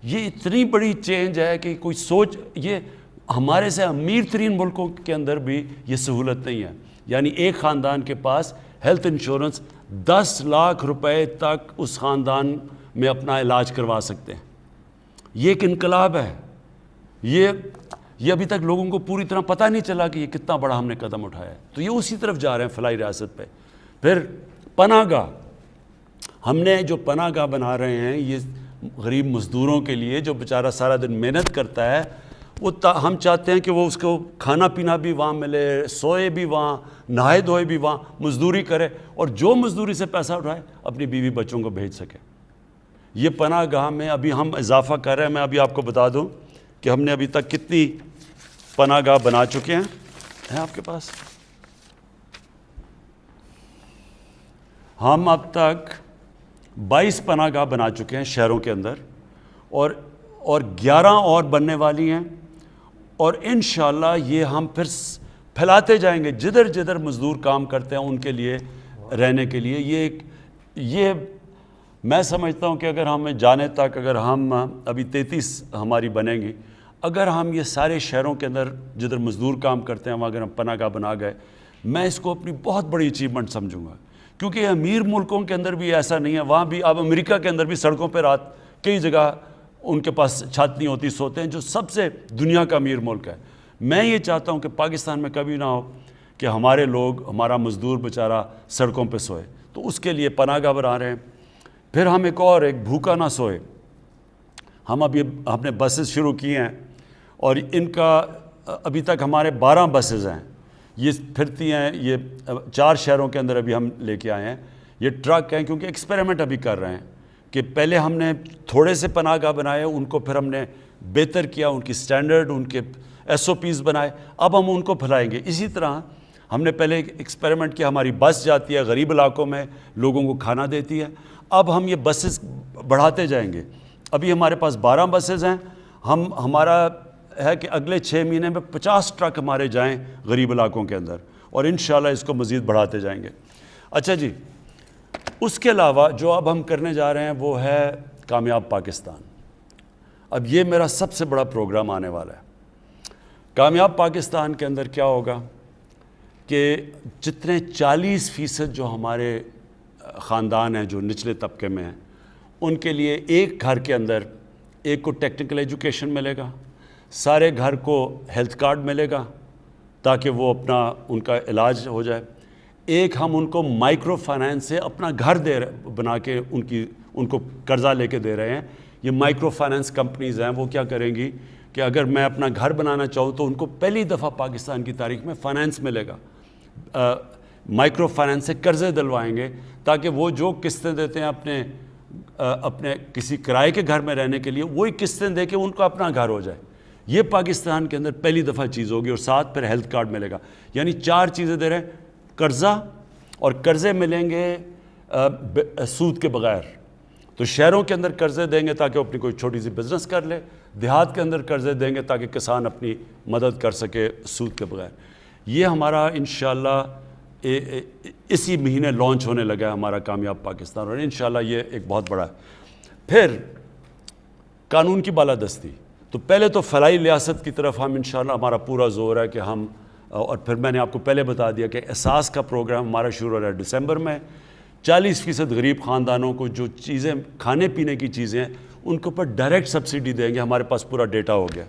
یہ اتنی بڑی چینج ہے کہ کوئی سوچ، یہ ہمارے سے امیر ترین ملکوں کے اندر بھی یہ سہولت نہیں ہے. یعنی ایک خاندان کے پاس ہیلتھ انشورنس 10 لاکھ روپے تک اس خاندان میں اپنا علاج کروا سکتے ہیں. یہ ایک انقلاب ہے. یہ ابھی تک لوگوں کو پوری طرح پتہ نہیں چلا کہ یہ کتنا بڑا ہم نے قدم اٹھایا ہے. تو یہ اسی طرف جا رہے ہیں فلاحی ریاست پہ. پھر پناہ گاہ، ہم نے جو پناہ گاہ بنا رہے ہیں یہ غریب مزدوروں کے لیے، جو بیچارہ سارا دن محنت کرتا ہے، وہ ہم چاہتے ہیں کہ وہ اس کو کھانا پینا بھی وہاں ملے، سوئے بھی وہاں، نہائے دھوئے بھی وہاں، مزدوری کرے، اور جو مزدوری سے پیسہ اٹھائے اپنی بیوی بچوں کو بھیج سکے. یہ پناہ گاہ میں ابھی ہم اضافہ کر رہے ہیں. میں ابھی آپ کو بتا دوں کہ ہم نے ابھی تک کتنی پناہ گاہ بنا چکے ہیں آپ کے پاس. ہم اب تک 22 پناہ گاہ بنا چکے ہیں شہروں کے اندر, اور 11 اور بننے والی ہیں, اور انشاءاللہ یہ ہم پھر پھیلاتے جائیں گے جدھر جدھر مزدور کام کرتے ہیں ان کے لیے رہنے کے لیے. یہ میں سمجھتا ہوں کہ اگر ہمیں جانے تک, اگر ہم ابھی 33 ہماری بنیں گی, اگر ہم یہ سارے شہروں کے اندر جدھر مزدور کام کرتے ہیں وہاں اگر ہم پناہ گاہ بنا گئے, میں اس کو اپنی بہت بڑی اچیومنٹ سمجھوں گا. کیونکہ امیر ملکوں کے اندر بھی ایسا نہیں ہے, وہاں بھی اب امریکہ کے اندر بھی سڑکوں پہ رات کئی جگہ ان کے پاس چھت نہیں ہوتی, سوتے ہیں, جو سب سے دنیا کا امیر ملک ہے. میں یہ چاہتا ہوں کہ پاکستان میں کبھی نہ ہو کہ ہمارے لوگ, ہمارا مزدور بیچارہ سڑکوں پہ سوئے. تو اس کے لیے پناہ گاہ بنا رہے ہیں. پھر ہم ایک بھوکا نہ سوئے, ہم ہم نے بسز شروع کی ہیں, اور ان کا ابھی تک ہمارے 12 بسز ہیں, یہ پھرتی ہیں. یہ 4 شہروں کے اندر ابھی ہم لے کے آئے ہیں. یہ ٹرک ہیں, کیونکہ ایکسپیریمنٹ ابھی کر رہے ہیں کہ پہلے ہم نے تھوڑے سے پناہ گاہ بنائے, ان کو پھر ہم نے بہتر کیا, ان کی سٹینڈرڈ, ان کے SOPs بنائے, اب ہم ان کو پھیلائیں گے. اسی طرح ہم نے پہلے ایکسپیریمنٹ کیا, ہماری بس جاتی ہے غریب علاقوں میں, لوگوں کو کھانا دیتی ہے. اب ہم یہ بسز بڑھاتے جائیں گے. ابھی ہمارے پاس 12 بسز ہیں. ہمارا ہے کہ اگلے 6 مہینے میں 50 ٹرک ہمارے جائیں غریب علاقوں کے اندر, اور انشاءاللہ اس کو مزید بڑھاتے جائیں گے. اچھا جی, اس کے علاوہ جو اب ہم کرنے جا رہے ہیں وہ ہے کامیاب پاکستان. اب یہ میرا سب سے بڑا پروگرام آنے والا ہے. کامیاب پاکستان کے اندر کیا ہوگا کہ جتنے 40% جو ہمارے خاندان ہیں جو نچلے طبقے میں ہیں, ان کے لیے ایک گھر کے اندر ایک کو ٹیکنیکل ایجوکیشن ملے گا, سارے گھر کو ہیلتھ کارڈ ملے گا تاکہ وہ ان کا علاج ہو جائے. ایک ہم ان کو مائکرو فائنانس سے اپنا گھر بنا کے ان کو قرضہ لے کے دے رہے ہیں. یہ مائکرو فائنانس کمپنیز ہیں, وہ کیا کریں گی کہ اگر میں اپنا گھر بنانا چاہوں تو ان کو پہلی دفعہ پاکستان کی تاریخ میں فائنانس ملے گا. مائکرو فائنانس سے قرضے دلوائیں گے تاکہ وہ جو قسطیں دیتے ہیں اپنے کسی کرائے کے گھر میں رہنے کے لیے, وہی قسطیں دے کے ان کو اپنا گھر ہو جائے. یہ پاکستان کے اندر پہلی دفعہ چیز ہوگی, اور ساتھ پھر ہیلتھ کارڈ ملے گا. یعنی 4 چیزیں دے رہے ہیں, قرضہ, اور قرضے ملیں گے سود کے بغیر. تو شہروں کے اندر قرضے دیں گے تاکہ وہ اپنی کوئی چھوٹی سی بزنس کر لے, دیہات کے اندر قرضے دیں گے تاکہ کسان اپنی مدد کر سکے سود کے بغیر. یہ ہمارا انشاءاللہ اسی مہینے لانچ ہونے لگا ہے ہمارا کامیاب پاکستان, اور انشاءاللہ یہ ایک بہت بڑا ہے. پھر قانون کی بالادستی. تو پہلے تو فلاحی ریاست کی طرف ہم انشاءاللہ ہمارا پورا زور ہے کہ ہم, اور پھر میں نے آپ کو پہلے بتا دیا کہ احساس کا پروگرام ہمارا شروع ہو رہا ہے دسمبر میں. 40% غریب خاندانوں کو جو چیزیں کھانے پینے کی چیزیں ہیں ان کے اوپر ڈائریکٹ سبسڈی دیں گے. ہمارے پاس پورا ڈیٹا ہو گیا.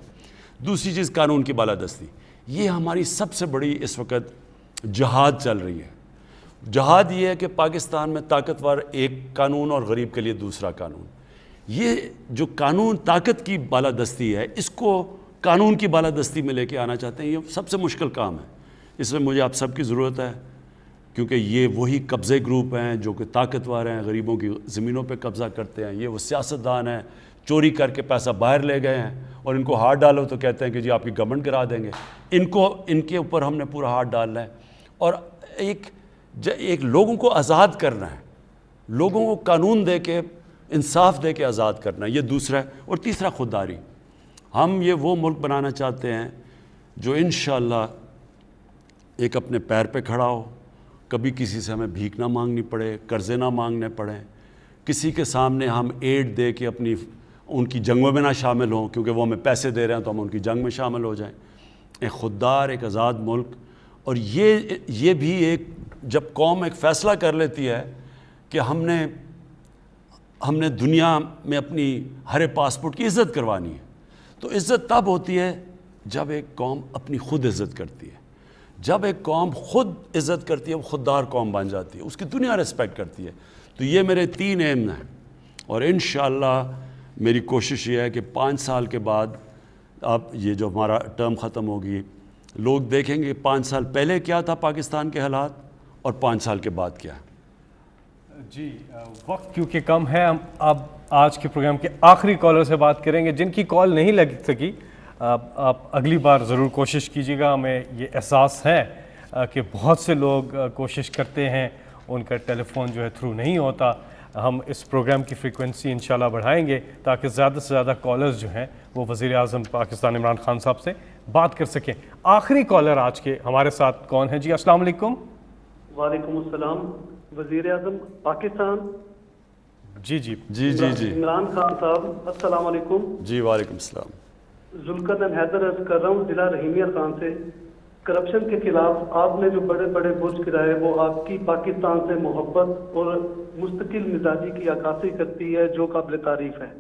دوسری چیز قانون کی بالادستی. یہ ہماری سب سے بڑی اس وقت جہاد چل رہی ہے. جہاد یہ ہے کہ پاکستان میں طاقتور ایک قانون اور غریب کے لیے دوسرا قانون. یہ جو قانون طاقت کی بالادستی ہے, اس کو قانون کی بالادستی میں لے کے آنا چاہتے ہیں. یہ سب سے مشکل کام ہے. اس میں مجھے آپ سب کی ضرورت ہے, کیونکہ یہ وہی قبضے گروپ ہیں جو کہ طاقتور ہیں, غریبوں کی زمینوں پہ قبضہ کرتے ہیں. یہ وہ سیاستدان ہیں, چوری کر کے پیسہ باہر لے گئے ہیں, اور ان کو ہاتھ ڈالو تو کہتے ہیں کہ جی آپ کی گورنمنٹ کرا دیں گے. ان کے اوپر ہم نے پورا ہاتھ ڈالنا ہے, اور ایک لوگوں کو آزاد کرنا ہے, لوگوں کو قانون دے کے, انصاف دے کے آزاد کرنا ہے. یہ دوسرا ہے. اور تیسرا خودداری. ہم یہ وہ ملک بنانا چاہتے ہیں جو انشاءاللہ ایک اپنے پیر پہ کھڑا ہو, کبھی کسی سے ہمیں بھیک نہ مانگنی پڑے, قرضے نہ مانگنے پڑیں, کسی کے سامنے ہم ایڈ دے کے ان کی جنگوں میں نہ شامل ہوں, کیونکہ وہ ہمیں پیسے دے رہے ہیں تو ہم ان کی جنگ میں شامل ہو جائیں. ایک خوددار, ایک آزاد ملک. اور یہ بھی ایک, جب قوم ایک فیصلہ کر لیتی ہے کہ ہم نے دنیا میں اپنی ہر پاسپورٹ کی عزت کروانی ہے, تو عزت تب ہوتی ہے جب ایک قوم اپنی خود عزت کرتی ہے. جب ایک قوم خود عزت کرتی ہے وہ خوددار قوم بن جاتی ہے, اس کی دنیا ریسپیکٹ کرتی ہے. تو یہ میرے 3 ایم ہیں, اور انشاءاللہ میری کوشش یہ ہے کہ 5 سال کے بعد, اب یہ جو ہمارا ٹرم ختم ہوگی, لوگ دیکھیں گے 5 سال پہلے کیا تھا پاکستان کے حالات اور 5 سال کے بعد کیا ہے. جی وقت کیونکہ کم ہے، ہم اب آج کے پروگرام کے آخری کالر سے بات کریں گے جن کی کال نہیں لگ سکی. آپ اگلی بار ضرور کوشش کیجیے گا. ہمیں یہ احساس ہے کہ بہت سے لوگ کوشش کرتے ہیں، ان کا ٹیلی فون جو ہے تھرو نہیں ہوتا. ہم اس پروگرام کی فریکوینسی انشاءاللہ بڑھائیں گے تاکہ زیادہ سے زیادہ کالرز جو ہیں وہ وزیر اعظم پاکستان عمران خان صاحب سے بات کر سکیں. آخری کالر آج کے ہمارے ساتھ کون ہیں؟ جی السلام علیکم. وعلیکم السلام. وزیر اعظم پاکستان جی جی جی جی جی عمران خان صاحب السلام علیکم. جی وعلیکم السلام. ذوالقرنین حیدر عرض کر رہا ہوں ضلع رحیمیہ خان سے. کرپشن کے خلاف آپ نے جو بڑے بڑے برج گرائے وہ آپ کی پاکستان سے محبت اور مستقل مزاجی کی عکاسی کرتی ہے جو قابل تعریف ہے.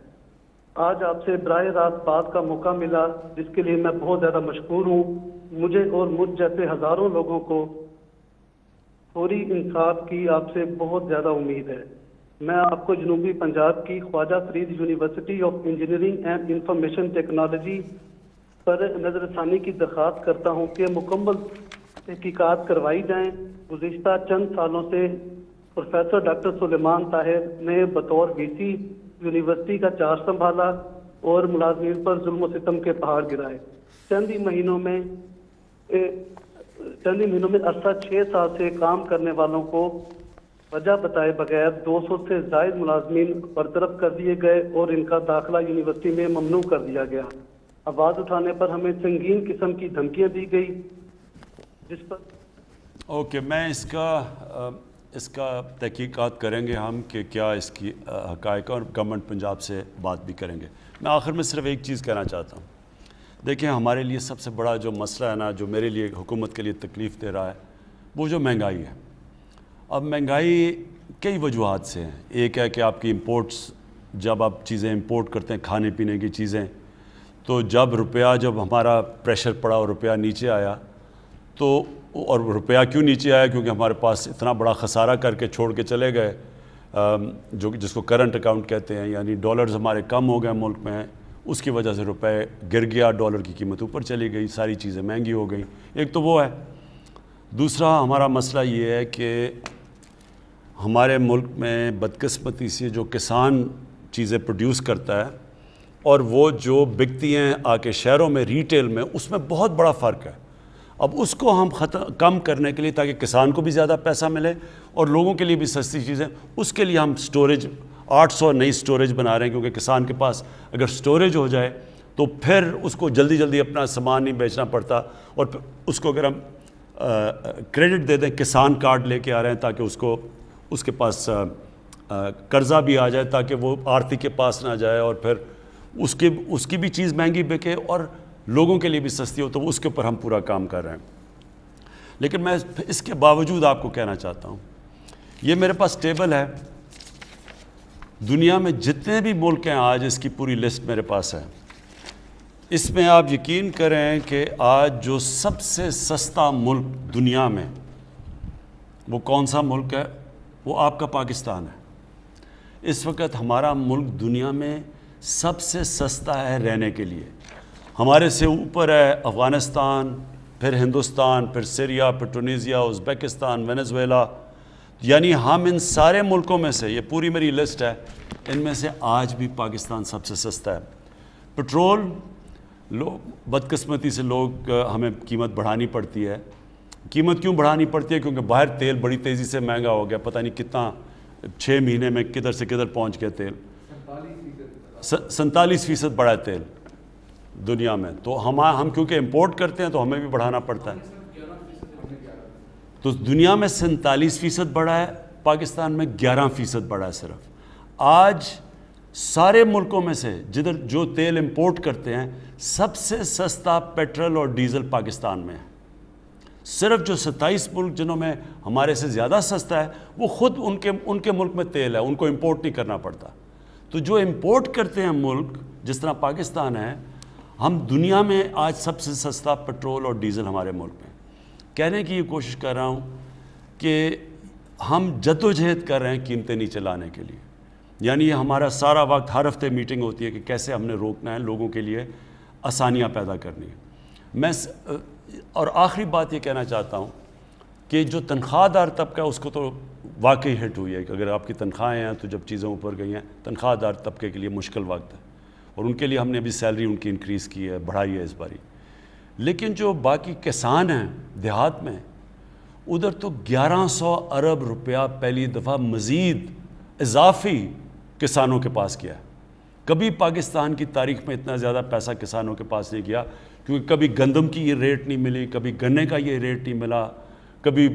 آج آپ سے براہ راست بات کا موقع ملا جس کے لیے میں بہت زیادہ مشکور ہوں. مجھے اور مجھ جیسے ہزاروں لوگوں کو فوری انصاف کی آپ سے بہت زیادہ امید ہے. میں آپ کو جنوبی پنجاب کی Khawaja Farid University of Engineering and Information Technology پر نظر ثانی کی درخواست کرتا ہوں کہ مکمل تحقیقات کروائی جائیں. گزشتہ چند سالوں سے پروفیسر ڈاکٹر سلیمان طاہر نے بطور وی سی یونیورسٹی کا چارج سنبھالا اور ملازمین پر ظلم و ستم کے پہاڑ گرائے. چند ہی مہینوں میں عرصہ 6 سال سے کام کرنے والوں کو وجہ بتائے بغیر 200 سے زائد ملازمین برطرف کر دیے گئے اور ان کا داخلہ یونیورسٹی میں ممنوع کر دیا گیا. آواز اٹھانے پر ہمیں سنگین قسم کی دھمکیاں دی گئی جس پر اوکے میں اس کا تحقیقات کریں گے ہم کہ کیا اس کی حقائق اور گورنمنٹ پنجاب سے بات بھی کریں گے. میں آخر میں صرف ایک چیز کہنا چاہتا ہوں. دیکھیں ہمارے لیے سب سے بڑا جو مسئلہ ہے نا جو میرے لیے حکومت کے لیے تکلیف دے رہا ہے وہ جو مہنگائی ہے. اب مہنگائی کئی وجوہات سے ہیں. ایک ہے کہ آپ کی امپورٹس، جب آپ چیزیں امپورٹ کرتے ہیں کھانے پینے کی چیزیں، تو جب ہمارا پریشر پڑا اور روپیہ نیچے آیا تو، اور روپیہ کیوں نیچے آیا؟ کیونکہ ہمارے پاس اتنا بڑا خسارہ کر کے چھوڑ کے چلے گئے جس کو کرنٹ اکاؤنٹ کہتے ہیں، یعنی ڈالرز ہمارے کم ہو گئے ملک میں، اس کی وجہ سے روپے گر گیا، ڈالر کی قیمت اوپر چلی گئی، ساری چیزیں مہنگی ہو گئیں. ایک تو وہ ہے. دوسرا ہمارا مسئلہ یہ ہے کہ ہمارے ملک میں بدقسمتی سے جو کسان چیزیں پروڈیوس کرتا ہے اور وہ جو بکتی ہیں آ کے شہروں میں ریٹیل میں، اس میں بہت بڑا فرق ہے. اب اس کو ہم کم کرنے کے لیے تاکہ کسان کو بھی زیادہ پیسہ ملے اور لوگوں کے لیے بھی سستی چیزیں، اس کے لیے ہم سٹوریج 800 نئی سٹوریج بنا رہے ہیں. کیونکہ کسان کے پاس اگر سٹوریج ہو جائے تو پھر اس کو جلدی جلدی اپنا سامان نہیں بیچنا پڑتا، اور پھر اس کو اگر ہم کریڈٹ دے دیں، کسان کارڈ لے کے آ رہے ہیں تاکہ اس کے پاس قرضہ بھی آ جائے تاکہ وہ آرتی کے پاس نہ جائے اور پھر اس کی بھی چیز مہنگی بکے اور لوگوں کے لیے بھی سستی ہو، تو اس کے اوپر ہم پورا کام کر رہے ہیں. لیکن میں اس کے باوجود آپ کو کہنا چاہتا ہوں، یہ میرے پاس ٹیبل ہے، دنیا میں جتنے بھی ملک ہیں آج اس کی پوری لسٹ میرے پاس ہے. اس میں آپ یقین کریں کہ آج جو سب سے سستا ملک دنیا میں وہ کون سا ملک ہے؟ وہ آپ کا پاکستان ہے. اس وقت ہمارا ملک دنیا میں سب سے سستا ہے رہنے کے لیے. ہمارے سے اوپر ہے افغانستان، پھر ہندوستان، پھر سیریا، پھر ٹونیزیا، ازبیکستان، وینزویلا. یعنی ہم ان سارے ملکوں میں سے، یہ پوری میری لسٹ ہے، ان میں سے آج بھی پاکستان سب سے سستا ہے. پٹرول بدقسمتی سے ہمیں قیمت بڑھانی پڑتی ہے. قیمت کیوں بڑھانی پڑتی ہے؟ کیونکہ باہر تیل بڑی تیزی سے مہنگا ہو گیا. پتہ نہیں کتنا 6 مہینے میں کدھر سے کدھر پہنچ گیا تیل. 47% بڑھا ہے تیل دنیا میں. تو ہم کیونکہ امپورٹ کرتے ہیں تو ہمیں بھی بڑھانا پڑتا ہے. تو دنیا میں 47% بڑھا ہے، پاکستان میں 11% بڑھا ہے صرف. آج سارے ملکوں میں سے جدھر جو تیل امپورٹ کرتے ہیں سب سے سستا پیٹرول اور ڈیزل پاکستان میں ہے. صرف جو 27 ملک جنہوں میں ہمارے سے زیادہ سستا ہے وہ خود ان کے ملک میں تیل ہے، ان کو امپورٹ نہیں کرنا پڑتا. تو جو امپورٹ کرتے ہیں ملک جس طرح پاکستان ہے، ہم دنیا میں آج سب سے سستا پیٹرول اور ڈیزل ہمارے ملک میں. کہنے کی یہ کوشش کر رہا ہوں کہ ہم جدوجہد کر رہے ہیں قیمتیں نیچے لانے کے لیے. یعنی یہ ہمارا سارا وقت ہر ہفتے میٹنگ ہوتی ہے کہ کیسے ہم نے روکنا ہے، لوگوں کے لیے آسانیاں پیدا کرنی ہے. اور آخری بات یہ کہنا چاہتا ہوں کہ جو تنخواہ دار طبقہ ہے اس کو تو واقعی ہٹ ہوئی ہے کہ اگر آپ کی تنخواہیں ہیں تو جب چیزیں اوپر گئی ہیں تنخواہ دار طبقے کے لیے مشکل وقت ہے، اور ان کے لیے ہم نے ابھی سیلری ان کی انکریز کی ہے، بڑھائی ہے اس باری. لیکن جو باقی کسان ہیں دیہات میں، ادھر تو 1100 ارب روپیہ پہلی دفعہ مزید اضافی کسانوں کے پاس کیا ہے. کبھی پاکستان کی تاریخ میں اتنا زیادہ پیسہ کسانوں کے پاس نہیں گیا، کیونکہ کبھی گندم کی یہ ریٹ نہیں ملی، کبھی گنے کا یہ ریٹ نہیں ملا، کبھی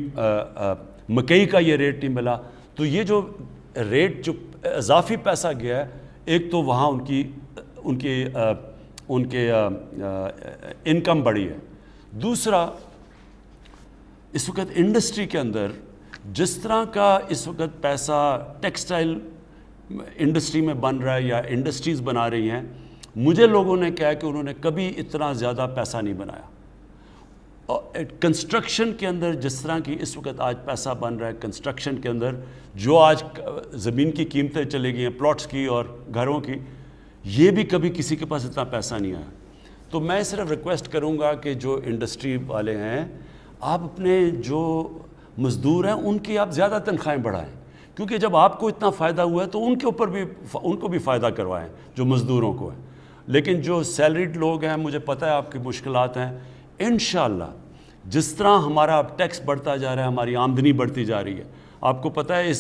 مکئی کا یہ ریٹ نہیں ملا. تو یہ جو ریٹ جو اضافی پیسہ گیا ہے، ایک تو وہاں ان کے انکم بڑھی ہے. دوسرا، اس وقت انڈسٹری کے اندر جس طرح کا اس وقت پیسہ ٹیکسٹائل انڈسٹری میں بن رہا ہے یا انڈسٹریز بنا رہی ہیں، مجھے لوگوں نے کہا کہ انہوں نے کبھی اتنا زیادہ پیسہ نہیں بنایا. کنسٹرکشن کے اندر جس طرح کی اس وقت آج پیسہ بن رہا ہے کنسٹرکشن کے اندر، جو آج زمین کی قیمتیں چلے گئی ہیں پلاٹس کی اور گھروں کی، یہ بھی کبھی کسی کے پاس اتنا پیسہ نہیں آیا. تو میں صرف ریکویسٹ کروں گا کہ جو انڈسٹری والے ہیں، آپ اپنے جو مزدور ہیں ان کی آپ زیادہ تنخواہیں بڑھائیں، کیونکہ جب آپ کو اتنا فائدہ ہوا ہے تو ان کو بھی فائدہ کروائیں جو مزدوروں کو ہے. لیکن جو سیلریڈ لوگ ہیں، مجھے پتہ ہے آپ کی مشکلات ہیں. انشاءاللہ جس طرح ہمارا اب ٹیکس بڑھتا جا رہا ہے، ہماری آمدنی بڑھتی جا رہی ہے. آپ کو پتہ ہے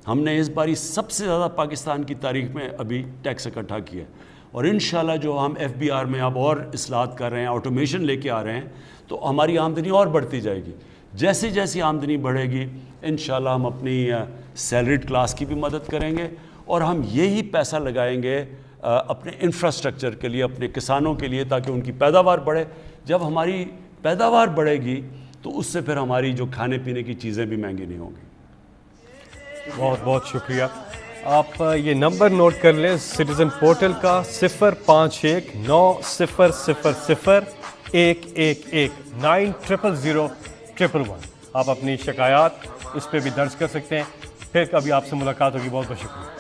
ہم نے اس باری سب سے زیادہ پاکستان کی تاریخ میں ابھی ٹیکس اکٹھا کیا ہے، اور انشاءاللہ جو ہم FBR میں اب اور اصلاحات کر رہے ہیں، آٹومیشن لے کے آ رہے ہیں، تو ہماری آمدنی اور بڑھتی جائے گی. جیسی جیسی آمدنی بڑھے گی انشاءاللہ ہم اپنی سیلریڈ کلاس کی بھی مدد کریں گے، اور ہم یہی پیسہ لگائیں گے اپنے انفراسٹرکچر کے لیے، اپنے کسانوں کے لیے، تاکہ ان کی پیداوار بڑھے. جب ہماری پیداوار بڑھے گی تو اس سے پھر ہماری جو کھانے پینے کی چیزیں بھی مہنگی نہیں ہوں گی. بہت بہت شکریہ. آپ یہ نمبر نوٹ کر لیں سٹیزن پورٹل کا 051900111 آپ اپنی شکایات اس پہ بھی درج کر سکتے ہیں. پھر کبھی آپ سے ملاقات ہوگی. بہت بہت شکریہ.